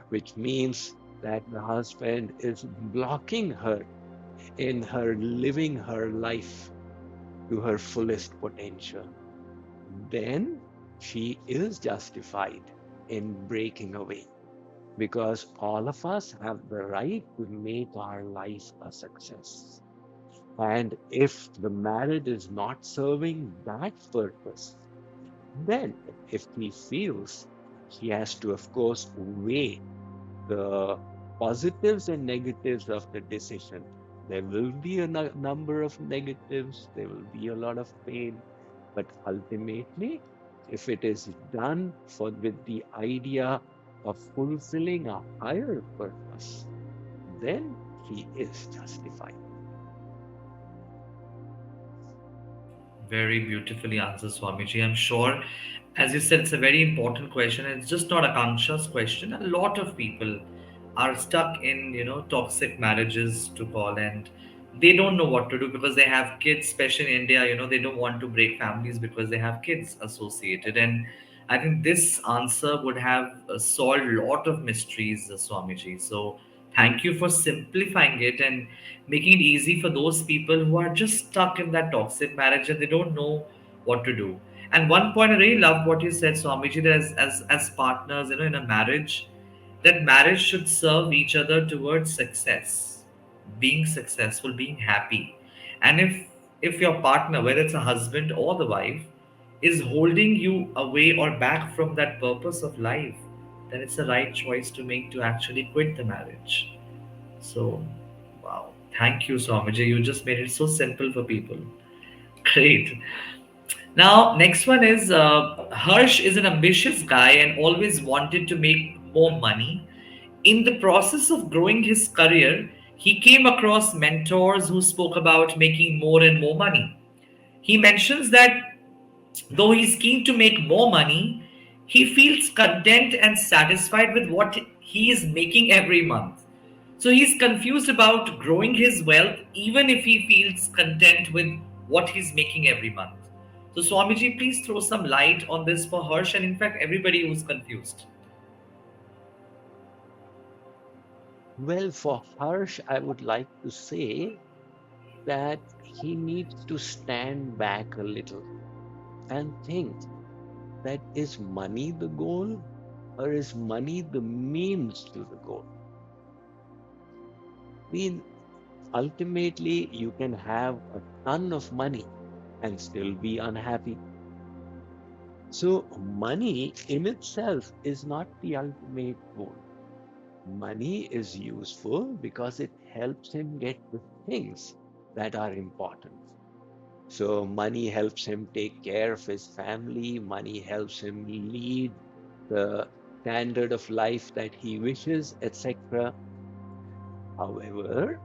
Speaker 1: which means that the husband is blocking her in her living her life to her fullest potential, then she is justified in breaking away, because all of us have the right to make our life a success. And if the marriage is not serving that purpose, then if he feels, he has to, of course, weigh the positives and negatives of the decision. There will be a number of negatives, there will be a lot of pain, but ultimately, if it is done for with the idea of fulfilling a higher purpose, then he is justified.
Speaker 2: Very beautifully answered, Swamiji. I'm sure, as you said, it's a very important question. It's just not a conscious question. A lot of people are stuck in, toxic marriages to call, and they don't know what to do because they have kids, especially in India. They don't want to break families because they have kids associated. And I think this answer would have solved a lot of mysteries, Swamiji. So thank you for simplifying it and making it easy for those people who are just stuck in that toxic marriage and they don't know what to do. And one point I really loved what you said, Swamiji, that as partners, in a marriage, that marriage should serve each other towards success, being successful, being happy. And if your partner, whether it's a husband or the wife, is holding you away or back from that purpose of life, then it's the right choice to make to actually quit the marriage. So, wow. Thank you, Swamiji. You just made it so simple for people. Great. Now, next one is Harsh is an ambitious guy and always wanted to make more money. In the process of growing his career, he came across mentors who spoke about making more and more money. He mentions that though he's keen to make more money, he feels content and satisfied with what he is making every month. So he's confused about growing his wealth even if he feels content with what he's making every month. So, Swamiji, please throw some light on this for Harsh and, in fact, everybody who's confused.
Speaker 1: Well, for Harsh, I would like to say that he needs to stand back a little and think that is money the goal or is money the means to the goal? I mean, ultimately, you can have a ton of money and still be unhappy. So, money in itself is not the ultimate goal. Money is useful because it helps him get the things that are important. So, money helps him take care of his family, money helps him lead the standard of life that he wishes, etc. However,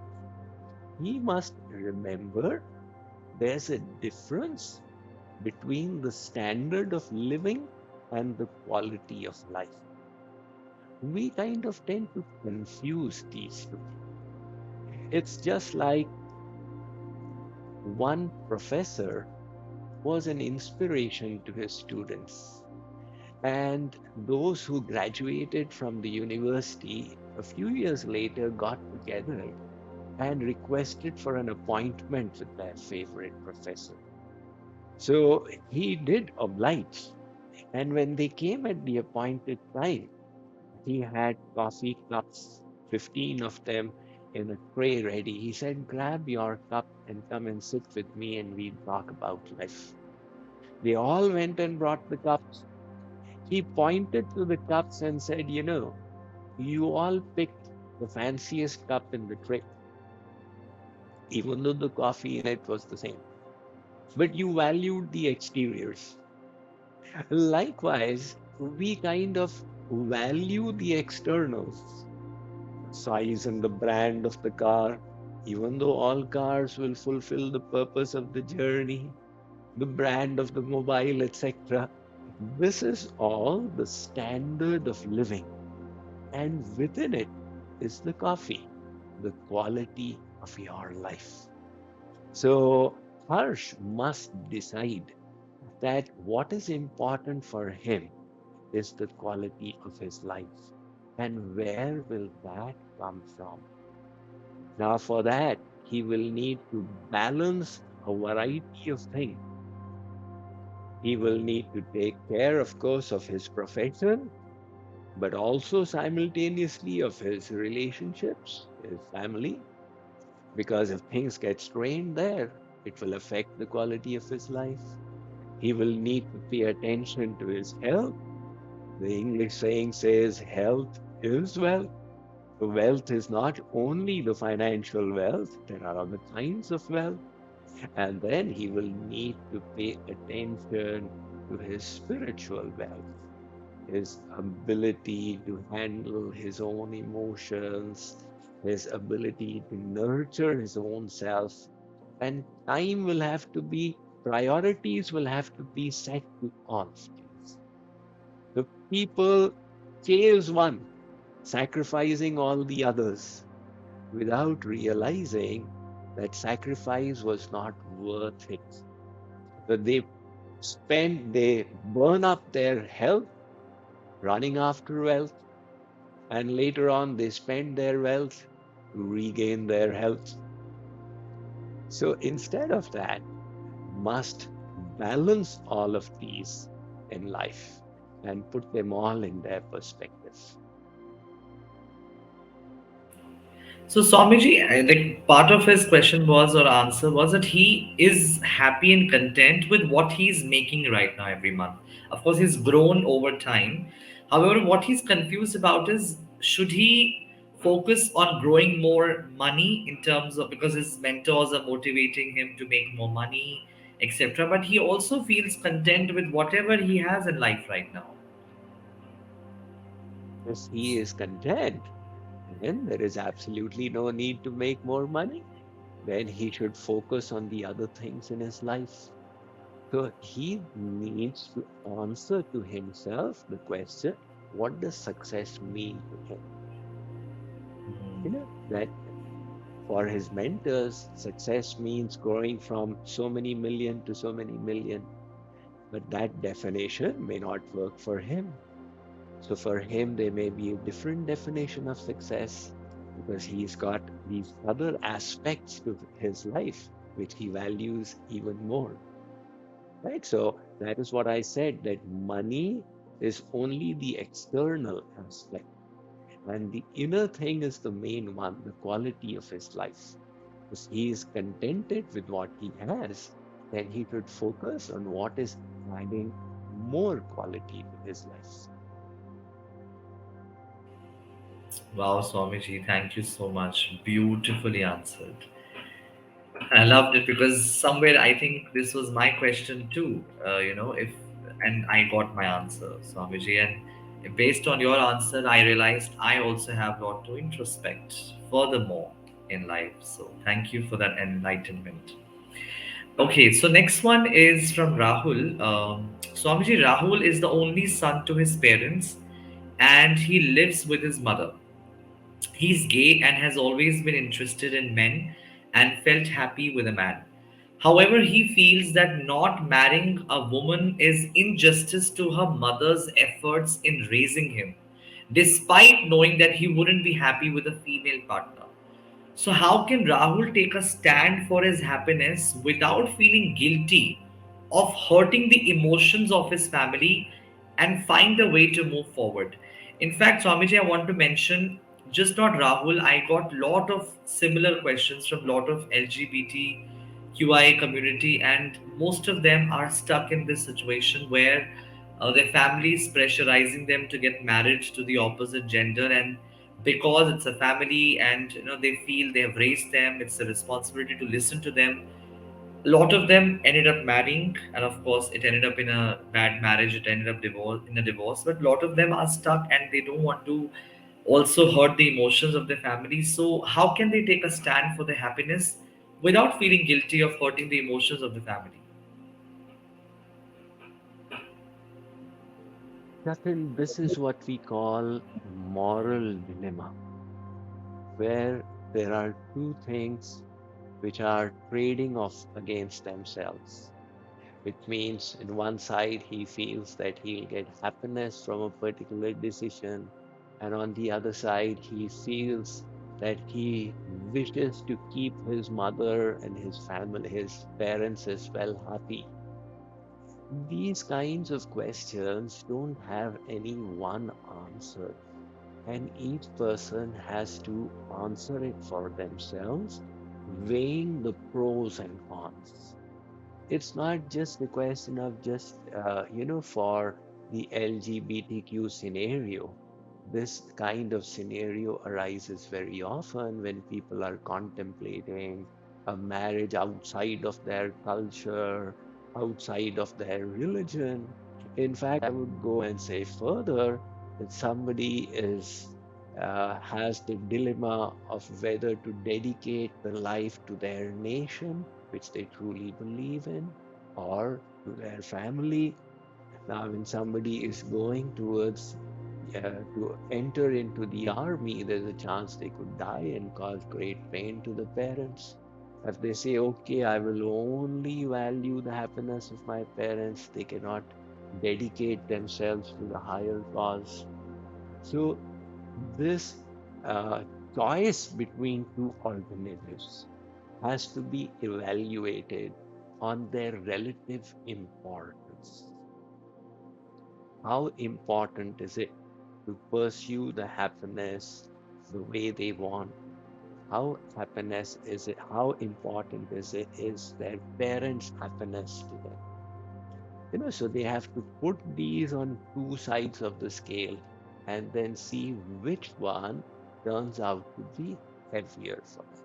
Speaker 1: he must remember there's a difference between the standard of living and the quality of life. We kind of tend to confuse these two. It's just like one professor was an inspiration to his students. And those who graduated from the university a few years later got together and requested for an appointment with their favorite professor. So he did oblige. And when they came at the appointed time, he had coffee cups, 15 of them in a tray ready. He said, grab your cup and come and sit with me and we'll talk about life. They all went and brought the cups. He pointed to the cups and said, you all picked the fanciest cup in the tray, even though the coffee in it was the same. But you valued the exteriors. Likewise, we kind of value the externals, the size and the brand of the car, even though all cars will fulfill the purpose of the journey, the brand of the mobile, etc. This is all the standard of living. And within it is the coffee, the quality of your life. So Harsh must decide that what is important for him is the quality of his life. And where will that come from? Now, for that, he will need to balance a variety of things. He will need to take care, of course, of his profession, but also simultaneously of his relationships, his family, because if things get strained there, it will affect the quality of his life. He will need to pay attention to his health. The English saying says health is wealth. So wealth is not only the financial wealth, there are other kinds of wealth. And then he will need to pay attention to his spiritual wealth, his ability to handle his own emotions, his ability to nurture his own self. And time will have to be, priorities will have to be set to all of these. The people chase one, sacrificing all the others without realizing that sacrifice was not worth it. That they burn up their health running after wealth, and later on they spend their wealth to regain their health. So instead of that, must balance all of these in life and put them all in their perspective.
Speaker 2: So Swamiji, like part of his question was or answer was that he is happy and content with what he's making right now every month. Of course, he's grown over time. However, what he's confused about is should he focus on growing more money in terms of because his mentors are motivating him to make more money, etc. But he also feels content with whatever he has in life right now.
Speaker 1: If he is content, then there is absolutely no need to make more money. Then he should focus on the other things in his life. So he needs to answer to himself the question, what does success mean to him? That for his mentors, success means growing from so many million to so many million. But that definition may not work for him. So for him, there may be a different definition of success because he's got these other aspects to his life which he values even more. Right? So that is what I said, that money is only the external aspect. And the inner thing is the main one, the quality of his life. If he is contented with what he has, then he should focus on what is adding more quality to his life.
Speaker 2: Wow, Swamiji, thank you so much. Beautifully answered. I loved it because somewhere I think this was my question too. If and I got my answer, Swamiji, and based on your answer, I realized I also have a lot to introspect furthermore in life. So thank you for that enlightenment. Okay, so next one is from Rahul. Swamiji, Rahul is the only son to his parents, and he lives with his mother. He's gay and has always been interested in men and felt happy with a man. However, he feels that not marrying a woman is injustice to her mother's efforts in raising him, despite knowing that he wouldn't be happy with a female partner. So, how can Rahul take a stand for his happiness without feeling guilty of hurting the emotions of his family and find a way to move forward? In fact, Swamiji, I want to mention just not Rahul. I got lot of similar questions from lot of LGBTQI community, and most of them are stuck in this situation where their families pressurizing them to get married to the opposite gender, and because it's a family and they feel they have raised them, it's a responsibility to listen to them. A lot of them ended up marrying, and of course it ended up in a bad marriage, it ended up divorce. But a lot of them are stuck and they don't want to also hurt the emotions of their family. So how can they take a stand for their happiness without feeling guilty of hurting the emotions of the family?
Speaker 1: Jatin, this is what we call moral dilemma, where there are two things which are trading off against themselves, which means in one side he feels that he'll get happiness from a particular decision, and on the other side he feels that he wishes to keep his mother and his family, his parents as well happy. These kinds of questions don't have any one answer, and each person has to answer it for themselves, weighing the pros and cons. It's not just the question of just, for the LGBTQ scenario. This kind of scenario arises very often when people are contemplating a marriage outside of their culture, outside of their religion. In fact, I would go and say further that somebody has the dilemma of whether to dedicate the life to their nation, which they truly believe in, or to their family. Now, when somebody is going towards to enter into the army, there's a chance they could die and cause great pain to the parents. If they say, okay, I will only value the happiness of my parents, they cannot dedicate themselves to the higher cause. So, this uh, choice between two alternatives has to be evaluated on their relative importance. How important is it to pursue the happiness the way they want? How happiness is it? How important is their parents' happiness to them? So they have to put these on two sides of the scale and then see which one turns out to be heavier for them.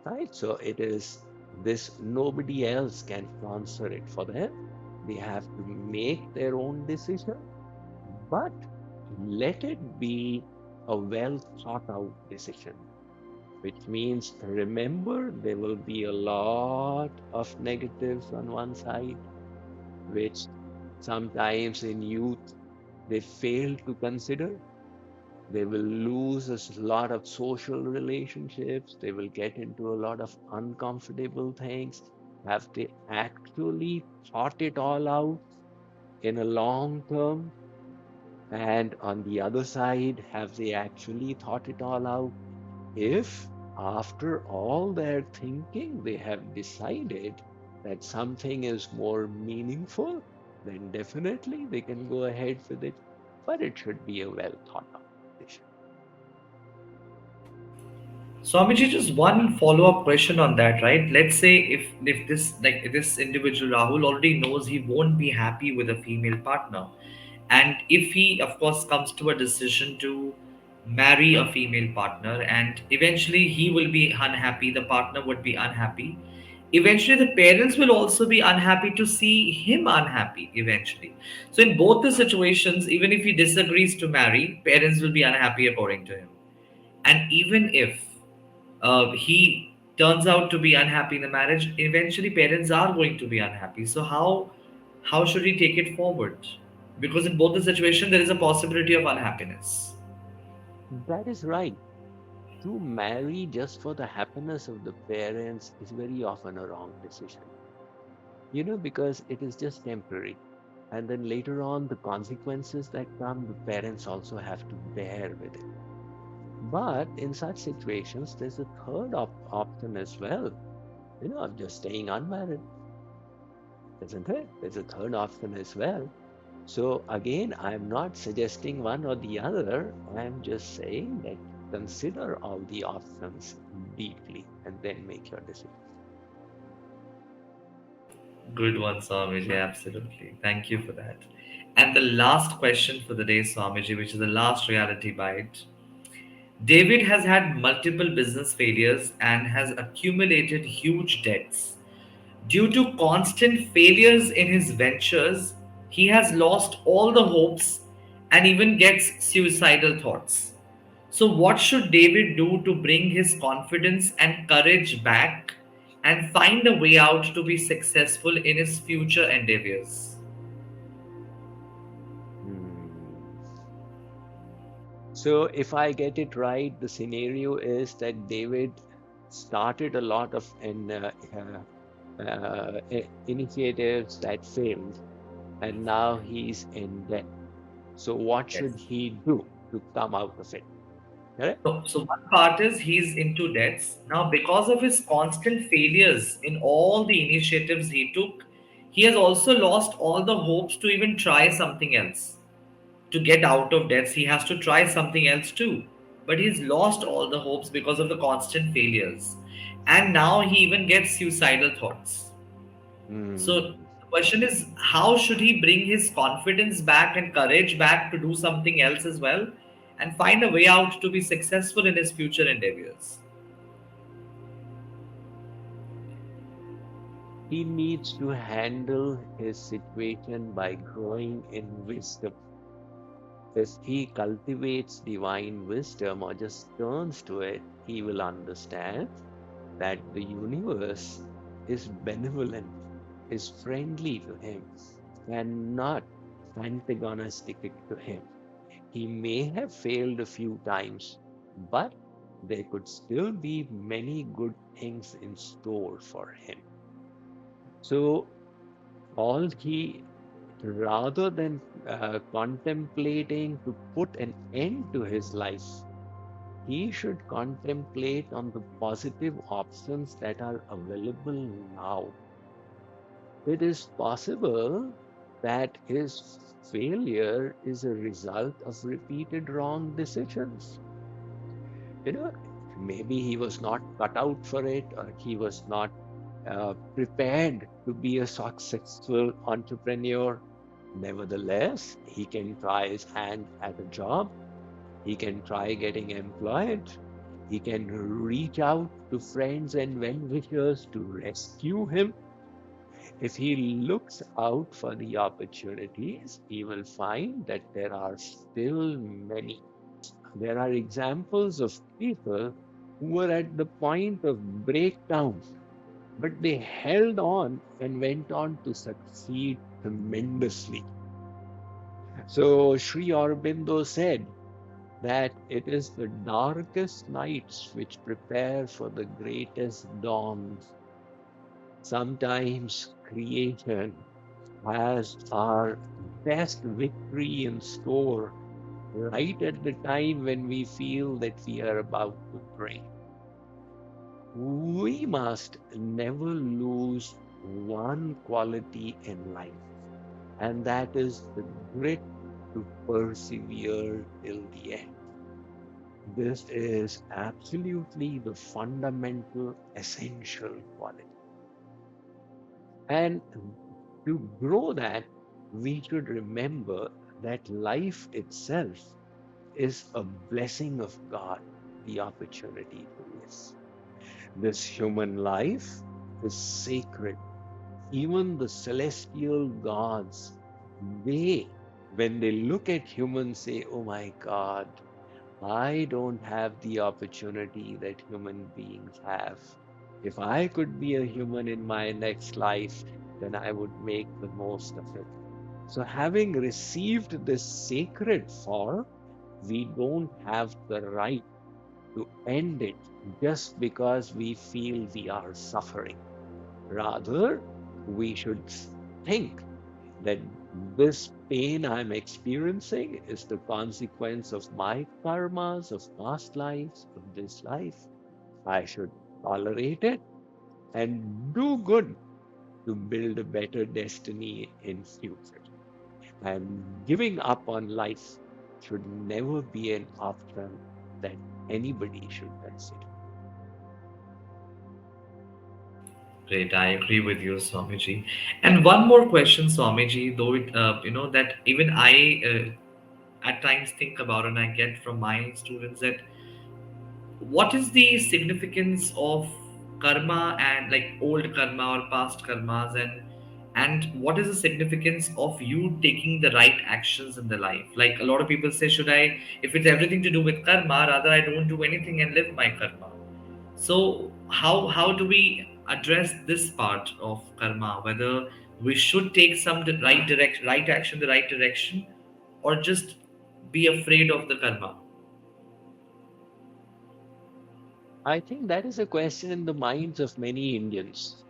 Speaker 1: Right? So it is this, nobody else can answer it for them. They have to make their own decision, but let it be a well thought out decision, which means remember there will be a lot of negatives on one side, which sometimes in youth they fail to consider. They will lose lot of social relationships. They will get into a lot of uncomfortable things. Have they actually thought it all out in a long term? And on the other side, have they actually thought it all out? If after all their thinking, they have decided that something is more meaningful, then definitely they can go ahead with it. But it should be a well thought out decision.
Speaker 2: Swamiji, just one follow-up question on that, right? Let's say if this individual Rahul already knows he won't be happy with a female partner, and if he of course comes to a decision to marry a female partner, and eventually he will be unhappy, the partner would be unhappy. Eventually, the parents will also be unhappy to see him unhappy. Eventually, so in both the situations, even if he disagrees to marry, parents will be unhappy according to him. And even if he turns out to be unhappy in the marriage, eventually parents are going to be unhappy. So how should he take it forward? Because in both the situation there is a possibility of unhappiness.
Speaker 1: That is right. To marry just for the happiness of the parents is very often a wrong decision, because it is just temporary. And then later on, the consequences that come, the parents also have to bear with it. But in such situations, there's a third option as well, of just staying unmarried, isn't it? There's a third option as well. So again, I'm not suggesting one or the other. I'm just saying that consider all the options deeply and then make your decision.
Speaker 2: Good one, Swamiji. Absolutely. Thank you for that. And the last question for the day, Swamiji, which is the last reality bite. David has had multiple business failures and has accumulated huge debts. Due to constant failures in his ventures, he has lost all the hopes and even gets suicidal thoughts. So, what should David do to bring his confidence and courage back and find a way out to be successful in his future endeavors?
Speaker 1: Hmm. So, if I get it right, the scenario is that David started a lot of initiatives that failed, and now he's in debt. So, what
Speaker 2: Yes.
Speaker 1: should he do to come out of it? Correct?
Speaker 2: So one part is he's into debts. Now, because of his constant failures in all the initiatives he took, he has also lost all the hopes to even try something else. To get out of debts, he has to try something else too. But he's lost all the hopes because of the constant failures. And now he even gets suicidal thoughts. So
Speaker 1: Hmm.
Speaker 2: the question is, how should he bring his confidence back and courage back to do something else as well and find a way out to be successful in his future endeavors?
Speaker 1: He needs to handle his situation by growing in wisdom. If he cultivates divine wisdom or just turns to it, he will understand that the universe is benevolent, is friendly to him, and not antagonistic to him. He may have failed a few times, but there could still be many good things in store for him. So, all he, rather than contemplating to put an end to his life, he should contemplate on the positive options that are available now. It is possible that his failure is a result of repeated wrong decisions. You know, maybe he was not cut out for it, or he was not prepared to be a successful entrepreneur. Nevertheless, he can try his hand at a job. He can try getting employed. He can reach out to friends and well-wishers to rescue him. If he looks out for the opportunities, he will find that there are still many. There are examples of people who were at the point of breakdown, but they held on and went on to succeed tremendously. So Sri Aurobindo said that it is the darkest nights which prepare for the greatest dawns. Sometimes creation has our best victory in store right at the time when we feel that we are about to break. We must never lose one quality in life, and that is the grit to persevere till the end. This is absolutely the fundamental, essential quality. And to grow that, we should remember that life itself is a blessing of God, the opportunity to live. This human life is sacred. Even the celestial gods, they, when they look at humans, say, oh my God, I don't have the opportunity that human beings have. If I could be a human in my next life, then I would make the most of it. So, having received this sacred form, we don't have the right to end it just because we feel we are suffering. Rather, we should think that this pain I'm experiencing is the consequence of my karmas, of past lives, of this life. I should tolerate it and do good to build a better destiny in future. And giving up on life should never be an option that anybody should consider.
Speaker 2: Great, I agree with you, Swamiji. And one more question, Swamiji, though that even I at times think about and I get from my students that what is the significance of karma and like old karma or past karmas, and what is the significance of you taking the right actions in the life? Like a lot of people say, should I, if it's everything to do with karma, rather I don't do anything and live my karma. So how do we address this part of karma, whether we should take some right direction, right action, the right direction, or just be afraid of the karma?
Speaker 1: I think that is a question in the minds of many Indians.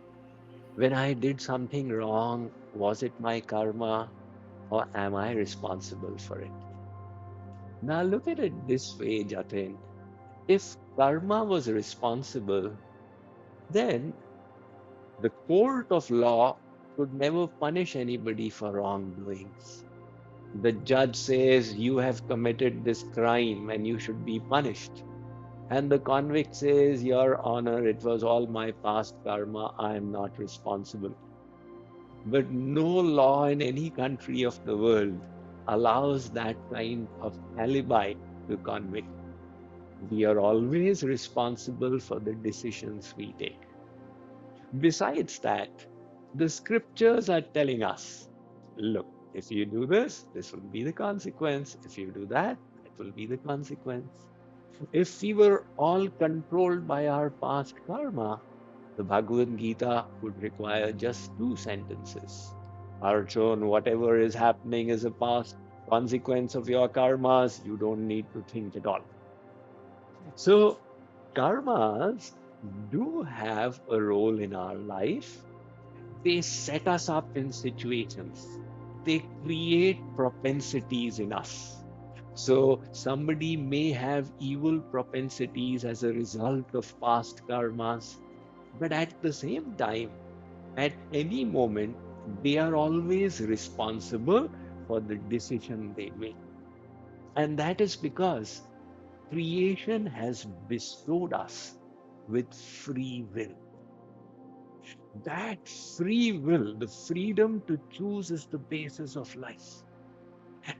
Speaker 1: When I did something wrong, was it my karma or am I responsible for it? Now look at it this way, Jatin. If karma was responsible, then the court of law could never punish anybody for wrongdoings. The judge says you have committed this crime and you should be punished. And the convict says, Your Honor, it was all my past karma. I am not responsible. But no law in any country of the world allows that kind of alibi to convict. We are always responsible for the decisions we take. Besides that, the scriptures are telling us, look, if you do this, this will be the consequence. If you do that, that will be the consequence. If we were all controlled by our past karma, the Bhagavad Gita would require just two sentences. Arjun, whatever is happening is a past consequence of your karmas. You don't need to think at all. So, karmas do have a role in our life. They set us up in situations, they create propensities in us. So, somebody may have evil propensities as a result of past karmas, but at the same time, at any moment, they are always responsible for the decision they make. And that is because creation has bestowed us with free will. That free will, the freedom to choose, is the basis of life.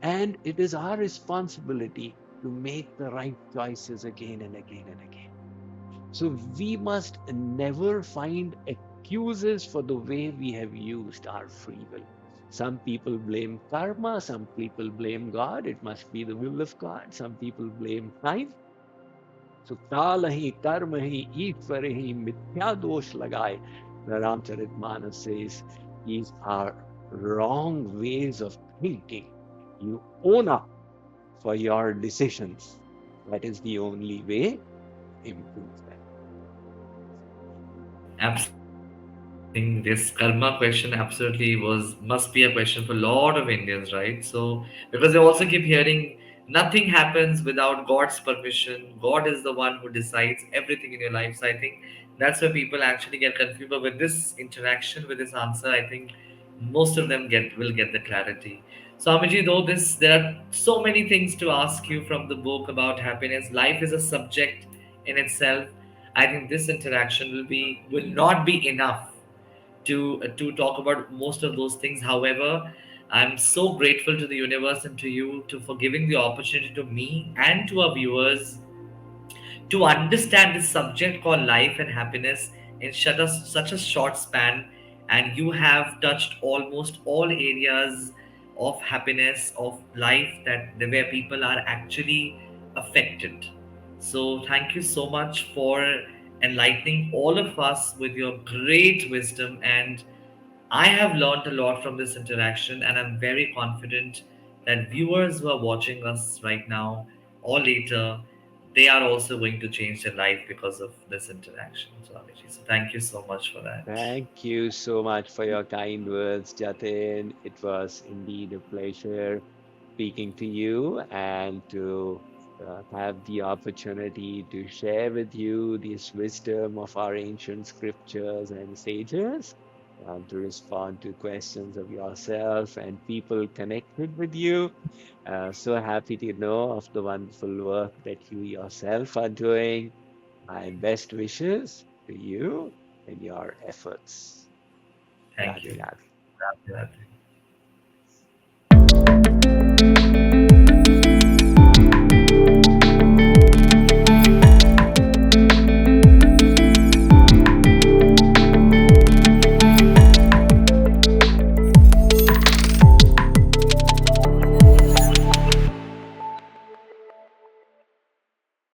Speaker 1: And it is our responsibility to make the right choices again and again and again. So we must never find excuses for the way we have used our free will. Some people blame karma, some people blame God. It must be the will of God. Some people blame time. So kala hi, karma hi, Ishwar hi, mithya dosh lagaye. The Ramcharitmanas says these are wrong ways of thinking. You own up for your decisions. That is the only way to improve them.
Speaker 2: Absolutely. I think this karma question absolutely was must be a question for a lot of Indians, right? So because they also keep hearing nothing happens without God's permission. God is the one who decides everything in your life. So I think that's where people actually get confused. But with this interaction, with this answer, I think most of them get the clarity. So Amiji, though this there are so many things to ask you from the book about happiness. Life is a subject in itself. I think this interaction will not be enough to talk about most of those things. However, I'm so grateful to the universe and to you for giving the opportunity to me and to our viewers to understand this subject called life and happiness in such a short span. And you have touched almost all areas of happiness of life that where people are actually affected. So thank you so much for enlightening all of us with your great wisdom. And I have learned a lot from this interaction, and I'm very confident that viewers who are watching us right now or later, they are also going to change their life because of this interaction. So, Abhijit, so thank you so much for that.
Speaker 1: Thank you so much for your kind words, Jatin. It was indeed a pleasure speaking to you and to have the opportunity to share with you this wisdom of our ancient scriptures and sages, and to respond to questions of yourself and people connected with you. So happy to know of the wonderful work that you yourself are doing. My best wishes to you. in your efforts.
Speaker 2: Thank
Speaker 1: Radhe
Speaker 2: you.
Speaker 1: Radhe.
Speaker 2: Radhe Radhe.